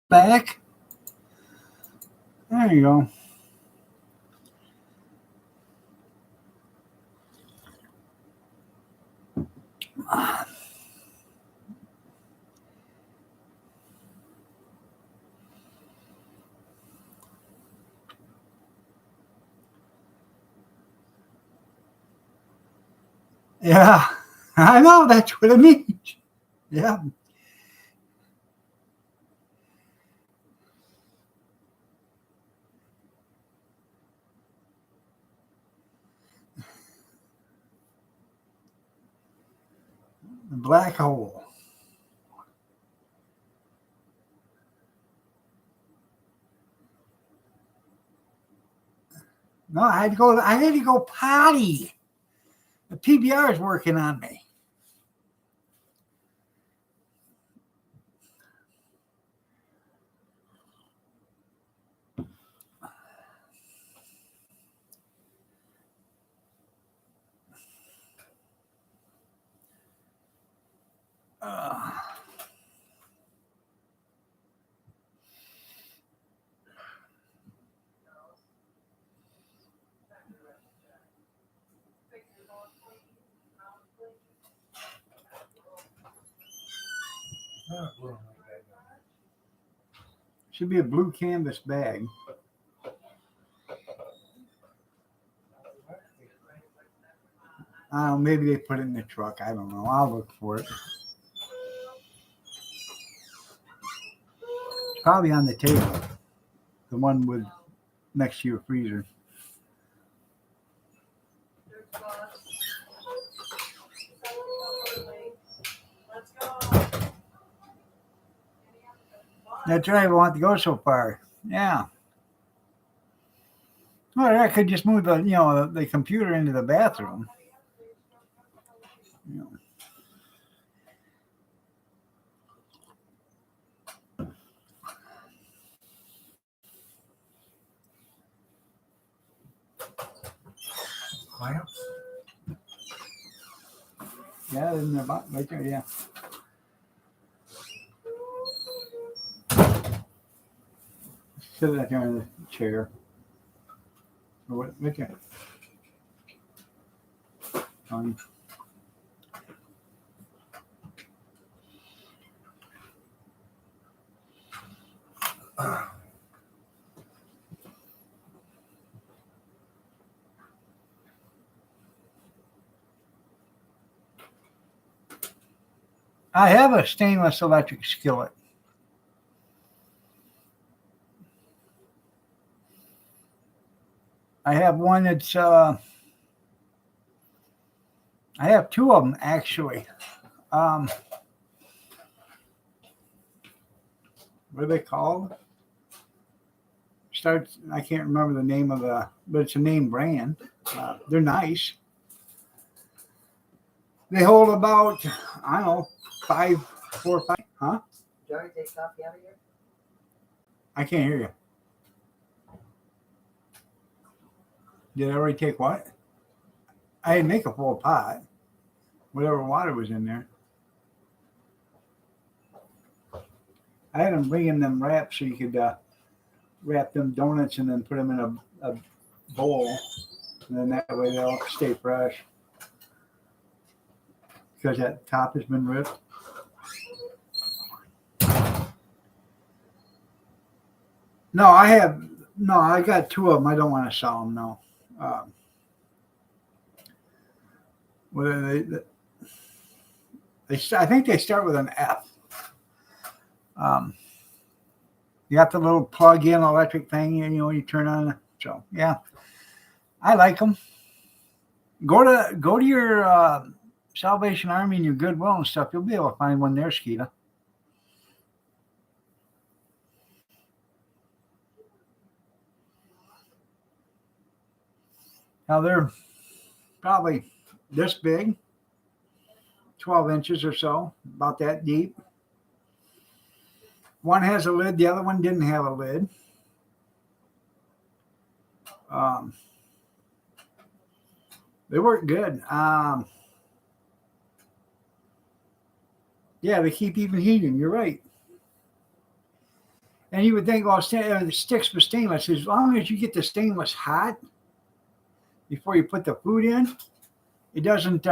back. There you go. Yeah, I know. That's what it means. Yeah. The black hole. No, I had to go. I had to go potty. The PBR is working on me. Uh, should be a blue canvas bag. Maybe they put it in the truck. I don't know. I'll look for it. It's probably on the table. The one with next to your freezer. Let's go. That's right. I want to go so far. Yeah. Well, I could just move the computer into the bathroom. You know. Clamps? Yeah, in the bottom, right there. Yeah. Sit right there in the chair. Or what? Right there. I have a stainless electric skillet. I have one that's I have two of them actually. What are they called? I can't remember the name of but it's a name brand. They're nice. They hold about, I don't know, 4 or 5, huh? Did you already take coffee out of here? I can't hear you. Did I already take what? I didn't make a full pot. Whatever water was in there. I had them bring in them wraps so you could wrap them donuts and then put them in a bowl. And then that way they'll stay fresh. Because that top has been ripped. No, I got two of them. I don't want to sell them, no. What are they? I think they start with an F. You got the little plug-in electric thing, and you turn on. So yeah, I like them. Go to your Salvation Army and your Goodwill and stuff. You'll be able to find one there, Skeeta. Now they're probably this big, 12 inches or so, about that deep. One has a lid, the other one didn't have a lid. They work good. Yeah, they keep even heating. You're right. And you would think, well, the sticks with stainless, as long as you get the stainless hot before you put the food in, it doesn't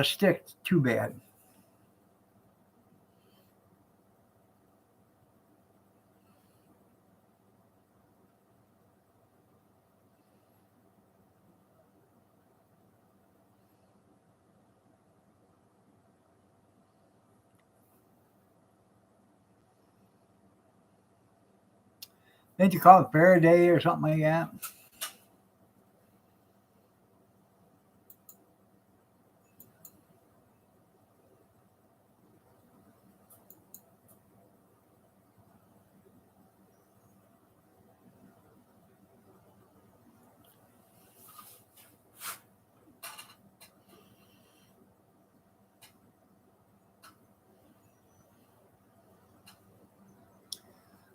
stick too bad. Didn't you call it Faraday or something like that?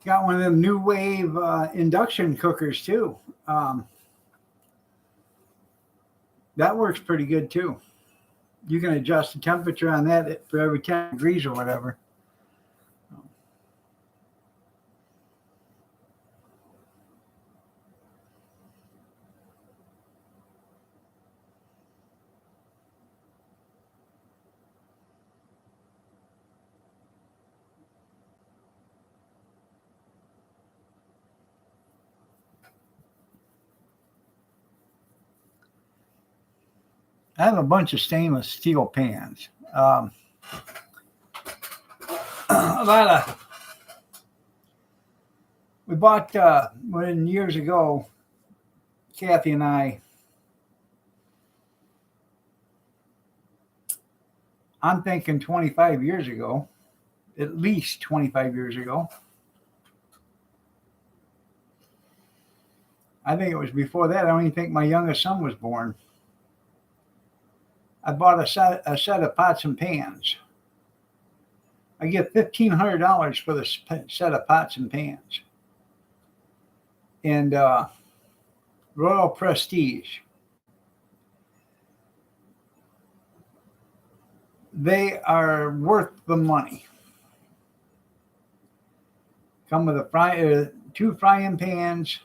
Got one of them new wave induction cookers too. That works pretty good too. You can adjust the temperature on that for every 10 degrees or whatever. I have a bunch of stainless steel pans. A lot of, we bought, when years ago, Kathy and I'm thinking 25 years ago, at least 25 years ago. I think it was before that. I don't even think my youngest son was born. I bought a set of pots and pans. I get $1,500 for the set of pots and pans. And Royal Prestige. They are worth the money. Come with a 2 frying pans,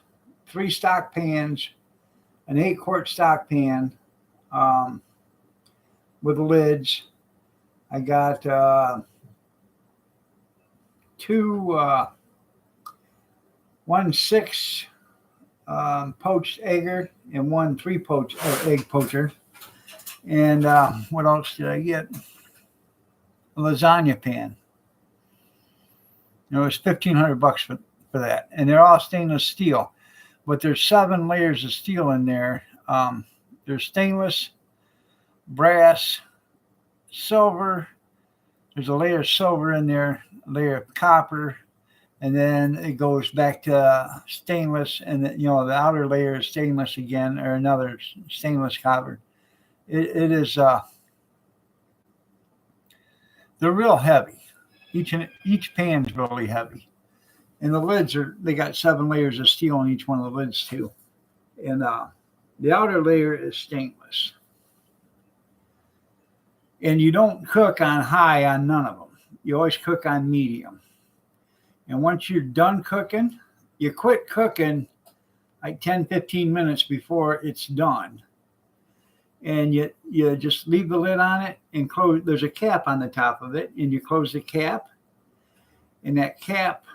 3 stock pans, an 8-quart stock pan. With lids. I got 1 6 poached egger and 1 3 poached egg poacher. And what else did I get? A lasagna pan. It was $1,500 for that, and they're all stainless steel. But there's 7 layers of steel in there. There's stainless, brass, silver. There's a layer of silver in there, a layer of copper, and then it goes back to stainless, and the outer layer is stainless again, or another stainless copper. It is they're real heavy. Each pan's really heavy, and the lids they got 7 layers of steel on each one of the lids too, and the outer layer is stainless. And you don't cook on high on none of them. You always cook on medium. And once you're done cooking, you quit cooking like 10, 15 minutes before it's done. And you just leave the lid on it and close. There's a cap on the top of it, and you close the cap. And that cap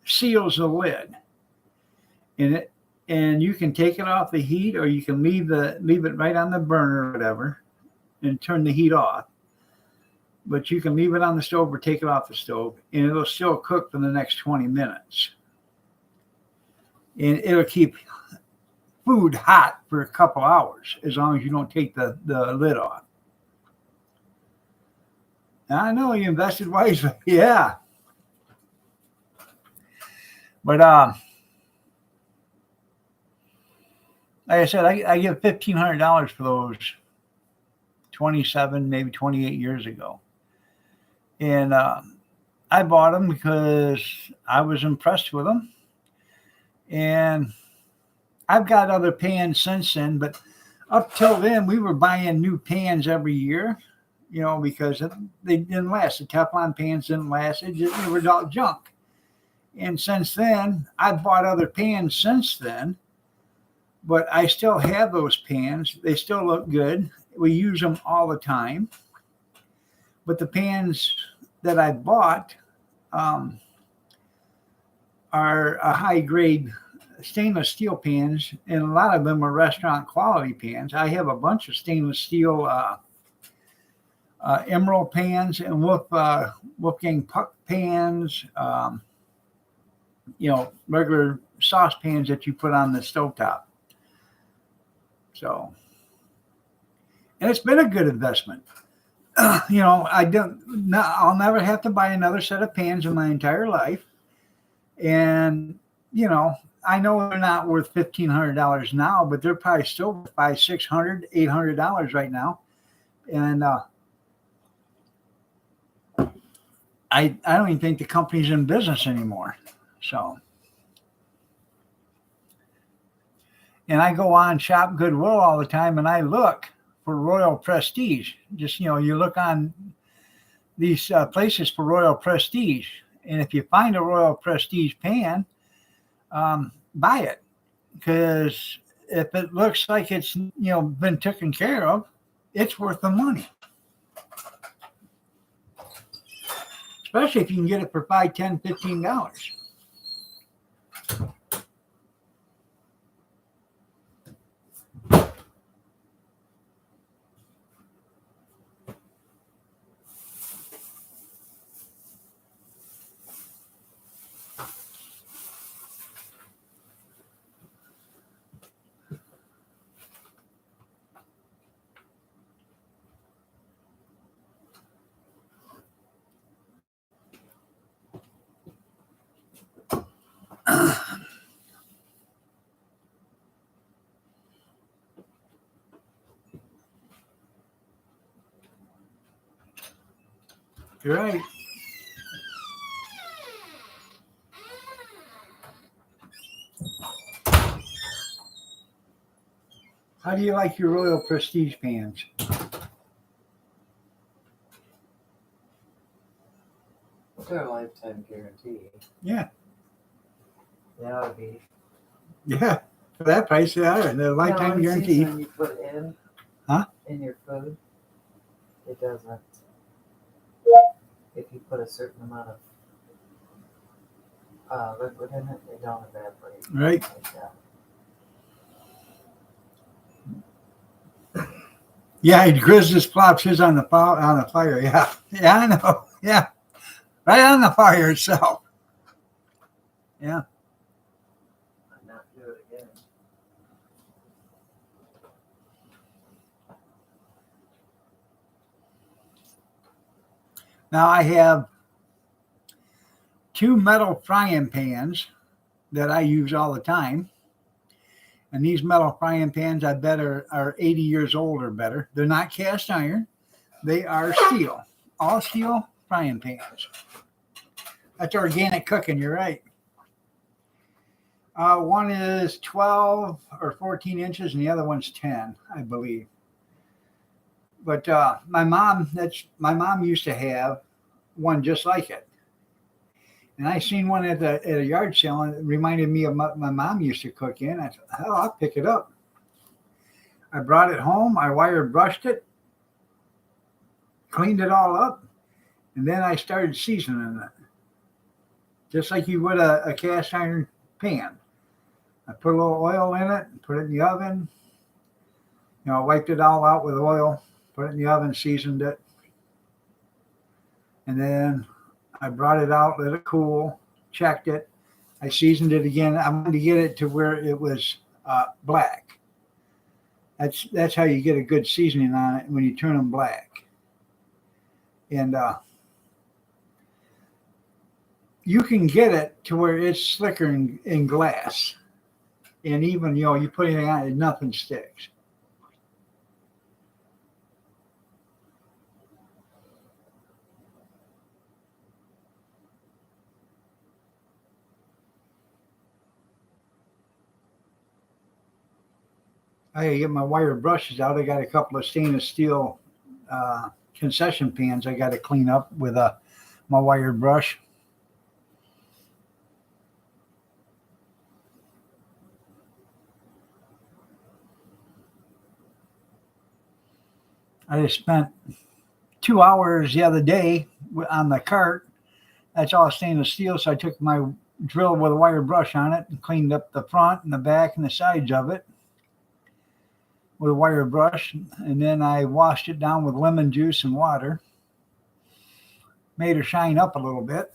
seals the lid. And you can take it off the heat, or you can leave it right on the burner or whatever, and turn the heat off. But you can leave it on the stove or take it off the stove, and it'll still cook for the next 20 minutes. And it'll keep food hot for a couple hours, as long as you don't take the lid off. Now, I know you invested wisely. Yeah. But like I said, I give $1,500 for those 27, maybe 28 years ago. And I bought them because I was impressed with them. And I've got other pans since then, but up till then, we were buying new pans every year. you know, because they didn't last. The Teflon pans didn't last. They were all junk. And since then, I've bought other pans since then, but I still have those pans. They still look good. We use them all the time. But the pans that I bought are a high grade stainless steel pans, and a lot of them are restaurant quality pans. I have a bunch of stainless steel emerald pans and Wolfgang Puck pans, you know, regular saucepans that you put on the stovetop. So, and it's been a good investment. You know, I'll never have to buy another set of pans in my entire life. And, you know, I know they're not worth $1,500 now, but they're probably still worth $500, $600, $800 right now. And I don't even think the company's in business anymore. So, and I go on Shop Goodwill all the time, and I look for Royal Prestige. Just, you know, you look on these places for Royal Prestige, and if you find a Royal Prestige pan, buy it, because if it looks like it's, you know, been taken care of, it's worth the money. Especially if you can get it for $5, $10, $15. You're right. How do you like your Royal Prestige pans? They're a lifetime guarantee. Yeah. That would be. Yeah. For that price, they are. They're lifetime guaranteed. When you put in, in your food, it doesn't. If you put a certain amount of liquid in it, they don't evaporate. Right. Like that. Yeah, Grizz just plops his on the fire. Yeah. Yeah, I know. Yeah. Right on the fire itself. Yeah. I'd not do it again. Now I have 2 metal frying pans that I use all the time. And these metal frying pans, I bet, are 80 years old or better. They're not cast iron. They are steel. All steel frying pans. That's organic cooking, you're right. One is 12 or 14 inches and the other one's 10, I believe. But my mom used to have one just like it. And I seen one at a yard sale, and it reminded me of my mom used to cook in. I said, hell, I'll pick it up. I brought it home. I wire brushed it, cleaned it all up, and then I started seasoning it. Just like you would a cast iron pan. I put a little oil in it, put it in the oven. You know, I wiped it all out with oil, put it in the oven, seasoned it. And then I brought it out, let it cool, checked it. I seasoned it again. I wanted to get it to where it was black. That's how you get a good seasoning on it, when you turn them black. And you can get it to where it's slicker in glass. And even, you know, you put it on and nothing sticks. I gotta get my wire brushes out. I got a couple of stainless steel concession pans I got to clean up with my wired brush. I just spent 2 hours the other day on the cart. That's all stainless steel, so I took my drill with a wire brush on it and cleaned up the front and the back and the sides of it with a wire brush, and then I washed it down with lemon juice and water. Made her shine up a little bit.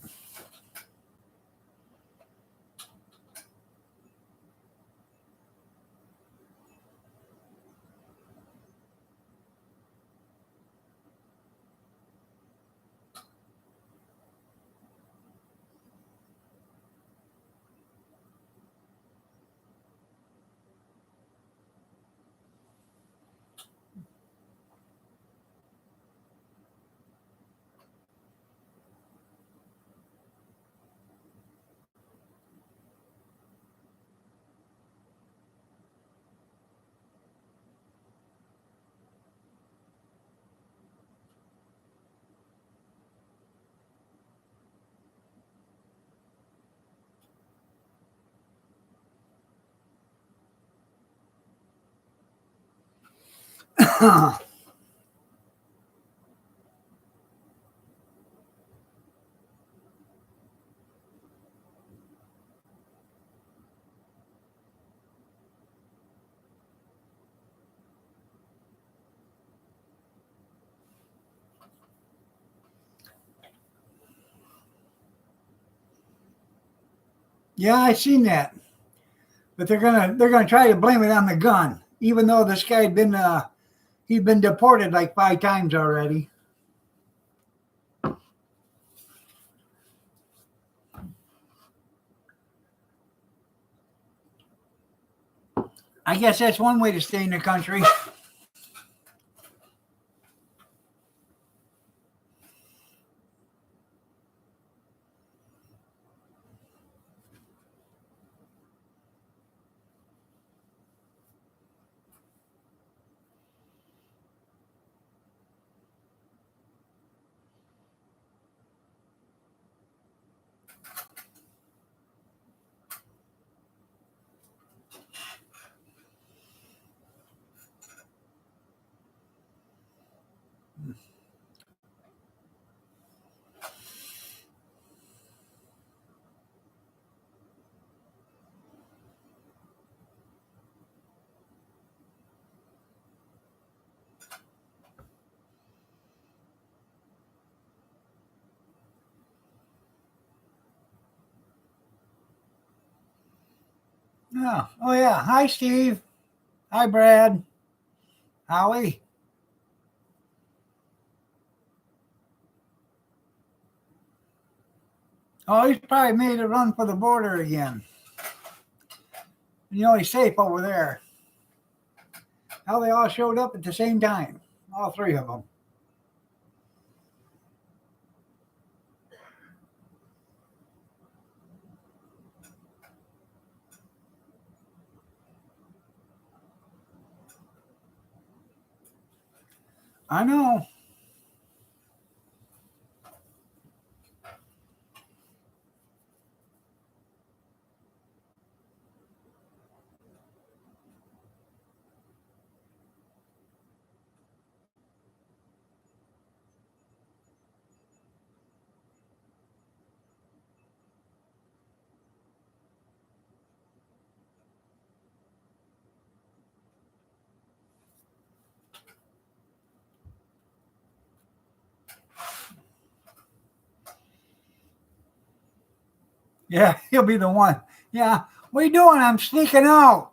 Yeah, I seen that. But they're gonna try to blame it on the gun, even though this guy had been he'd been deported like 5 times already. I guess that's one way to stay in the country. Oh, oh yeah. Hi, Steve. Hi, Brad. Howie. Oh, he's probably made a run for the border again. You know, he's safe over there. How they all showed up at the same time. All 3 of them. I know. Yeah, he'll be the one. Yeah. What are you doing? I'm sneaking out.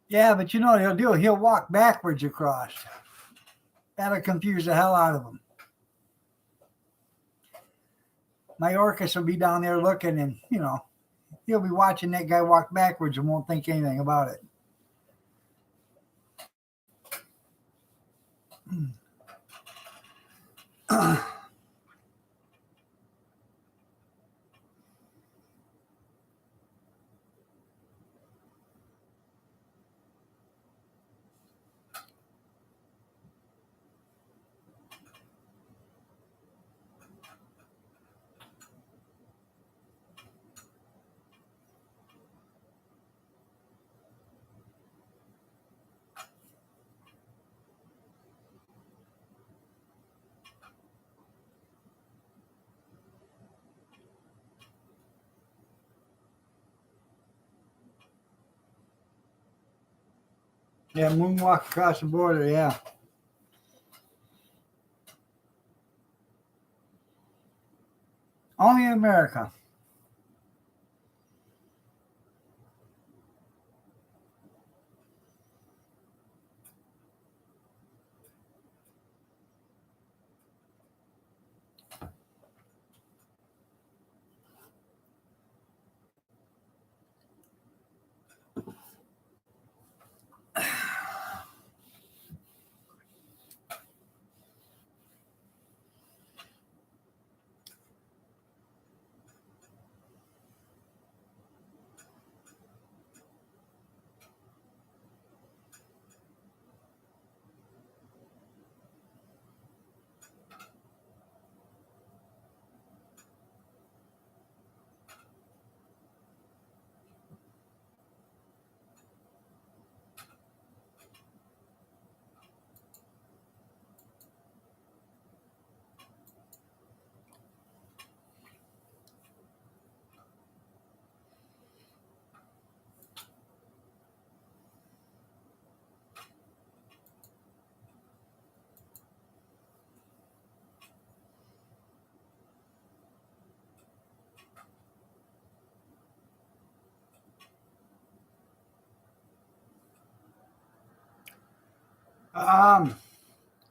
Yeah, but you know what he'll do? He'll walk backwards across. That'll confuse the hell out of him. My Orcus will be down there looking, and, you know, He'll be watching that guy walk backwards and won't think anything about it. Yeah, moonwalk across the border, yeah. Only in America.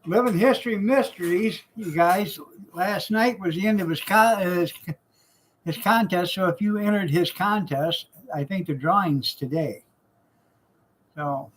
Living History Mysteries, you guys. Last night was the end of his contest. So if you entered his contest, I think the drawing's today. So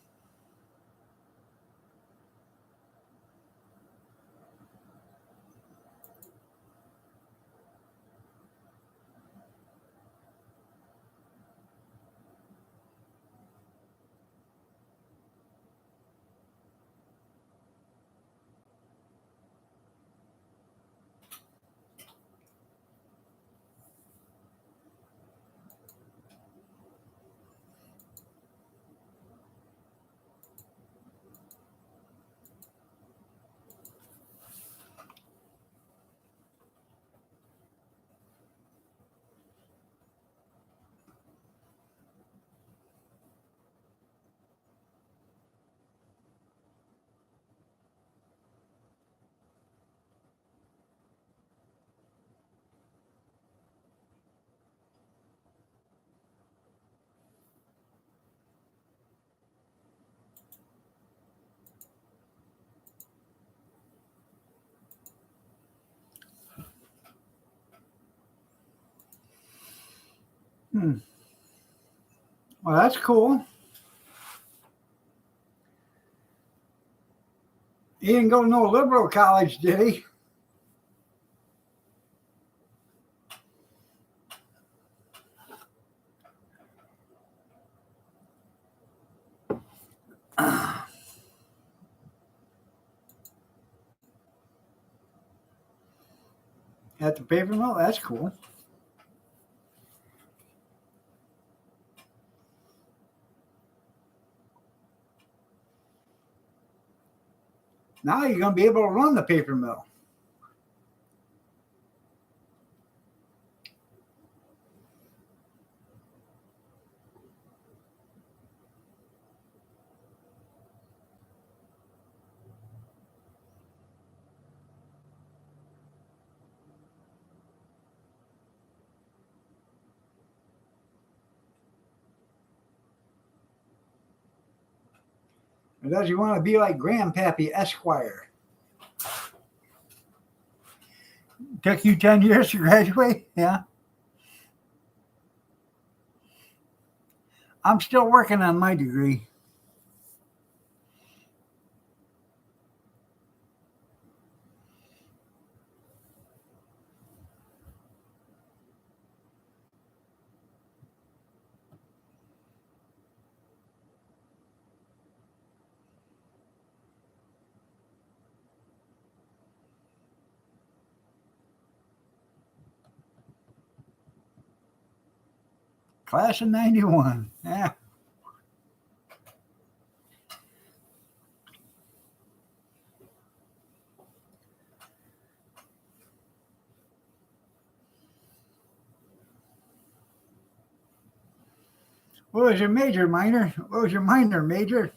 well, that's cool. He didn't go to no liberal college, did he? At the paper mill? That's cool. Now you're going to be able to run the paper mill. Or does he want to be like Grandpappy Esquire? Took you 10 years to graduate? Yeah. I'm still working on my degree. Class of 91. Yeah. What was your major, minor? What was your minor, major?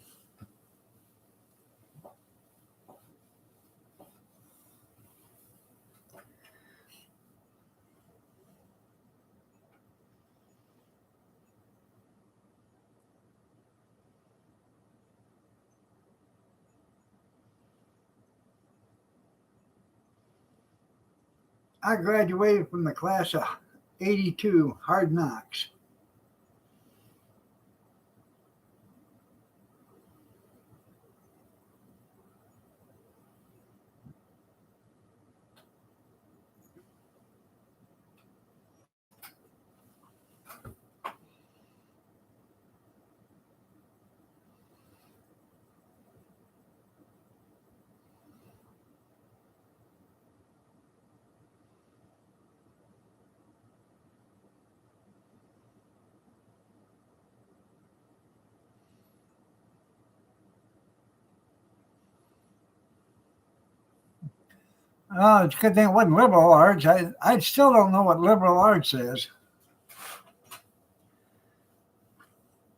I graduated from the class of 82, Hard Knocks. Oh, it's a good thing it wasn't liberal arts. I still don't know what liberal arts is.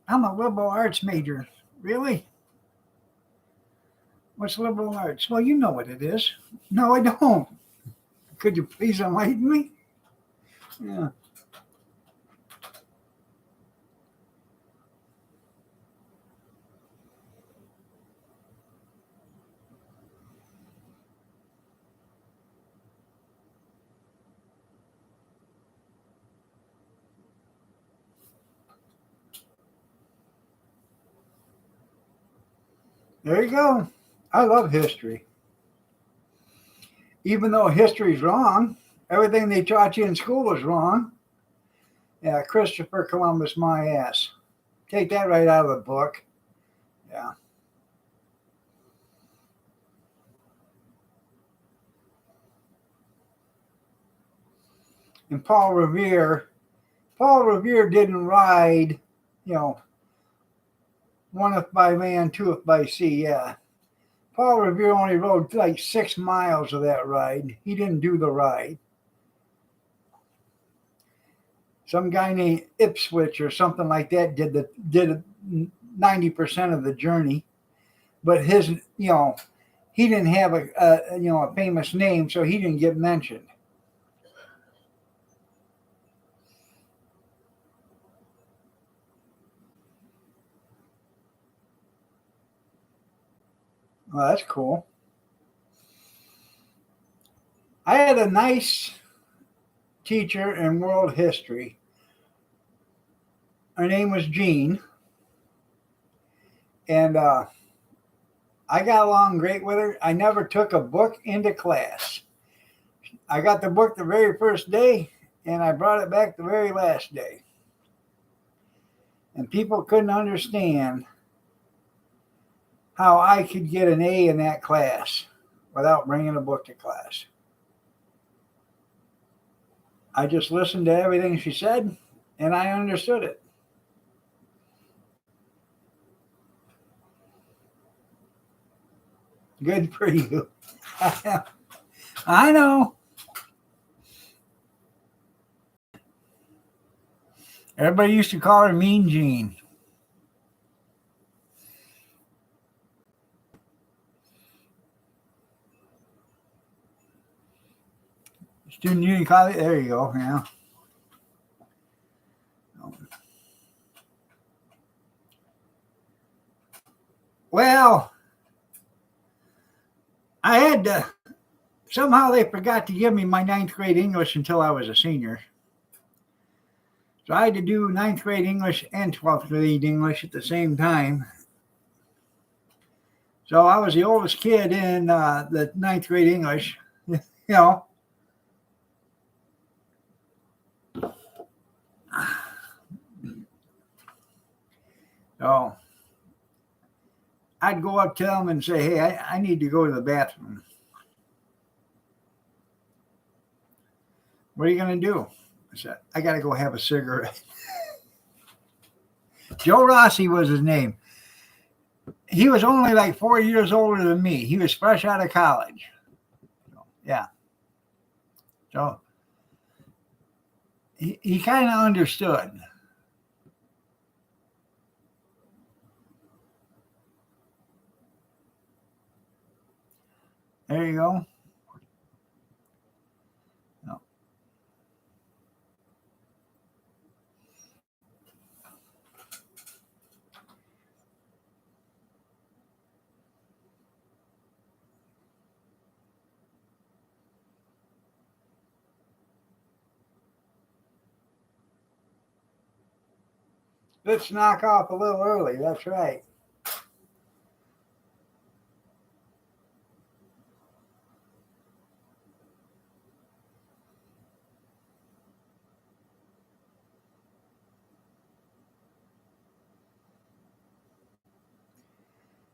I'm a liberal arts major. Really? What's liberal arts? Well, you know what it is. No, I don't. Could you please enlighten me? Yeah. There you go. I love history. Even though history's wrong, everything they taught you in school is wrong. Yeah, Christopher Columbus, my ass. Take that right out of the book. Yeah. And Paul Revere didn't ride, oneth by land, twoeth by sea. Yeah. Paul Revere only rode like 6 miles of that ride. He didn't do the ride. Some guy named Ipswich or something like that did 90% of the journey, but his, he didn't have a famous name, so he didn't get mentioned. Well, that's cool. I had a nice teacher in world history. Her name was Jean. And I got along great with her. I never took a book into class. I got the book the very first day, and I brought it back the very last day. And people couldn't understand how I could get an A in that class without bringing a book to class. I just listened to everything she said, and I understood it. Good for you. I know. Everybody used to call her Mean Jean. Student Union College. There you go. Yeah. Well, I had to. Somehow they forgot to give me my 9th grade English until I was a senior. So I had to do ninth grade English and 12th grade English at the same time. So I was the oldest kid in the ninth grade English, you know. So I'd go up to them and say, hey, I need to go to the bathroom. What are you going to do? I said, I got to go have a cigarette. Joe Rossi was his name. He was only like 4 years older than me. He was fresh out of college. So, yeah. So he kind of understood. There you go. No. Let's knock off a little early. That's right.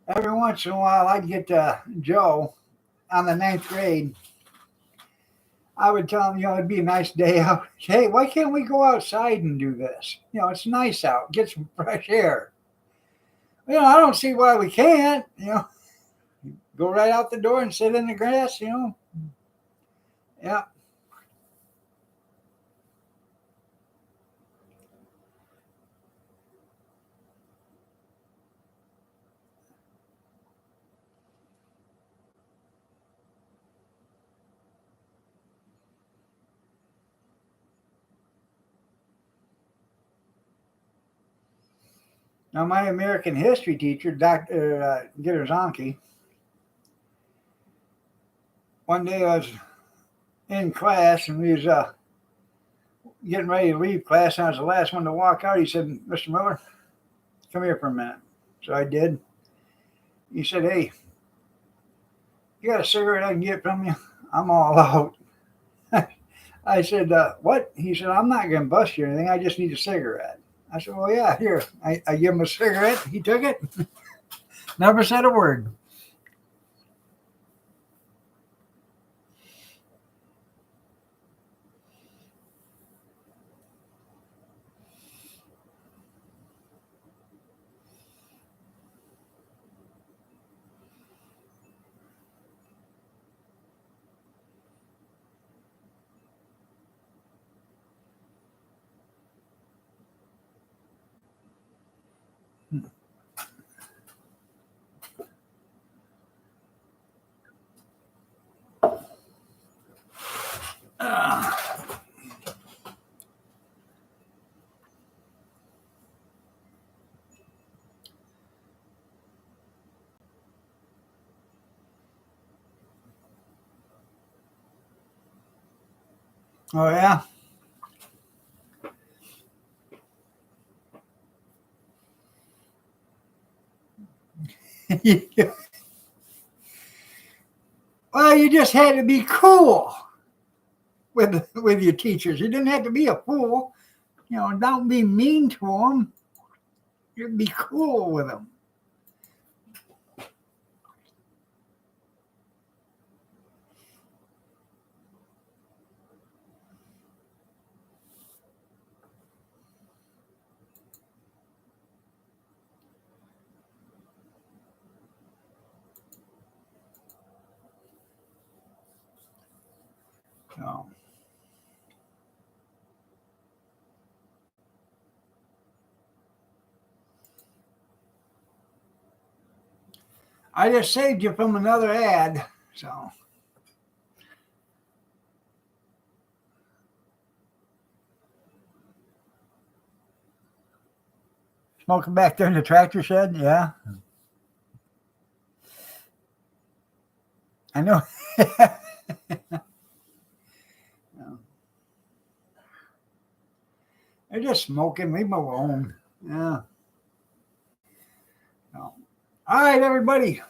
Every once in a while, I'd get Joe on the ninth grade. I would tell him, it'd be a nice day out. Hey, why can't we go outside and do this? It's nice out. Get some fresh air. I don't see why we can't. Go right out the door and sit in the grass. Yeah. Now, my American history teacher, Dr. Gitterzonke, one day I was in class and we was getting ready to leave class, and I was the last one to walk out. He said, Mr. Miller, come here for a minute. So I did. He said, hey, you got a cigarette I can get from you? I'm all out. I said, what? He said, I'm not going to bust you or anything. I just need a cigarette. I said, well, yeah, here. I give him a cigarette. He took it. Never said a word. Oh, yeah? Well, you just had to be cool with your teachers. You didn't have to be a fool. Don't be mean to them. You be cool with them. So. I just saved you from another ad. So. Smoking back there in the tractor shed? Yeah. I know. They're just smoking. Leave them alone. Yeah. No. All right, everybody.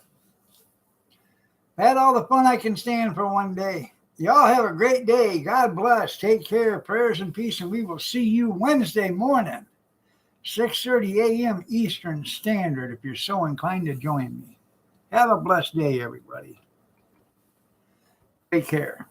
Had all the fun I can stand for one day. Y'all have a great day. God bless. Take care. Prayers and peace. And we will see you Wednesday morning, 6:30 a.m. Eastern Standard, if you're so inclined to join me. Have a blessed day, everybody. Take care.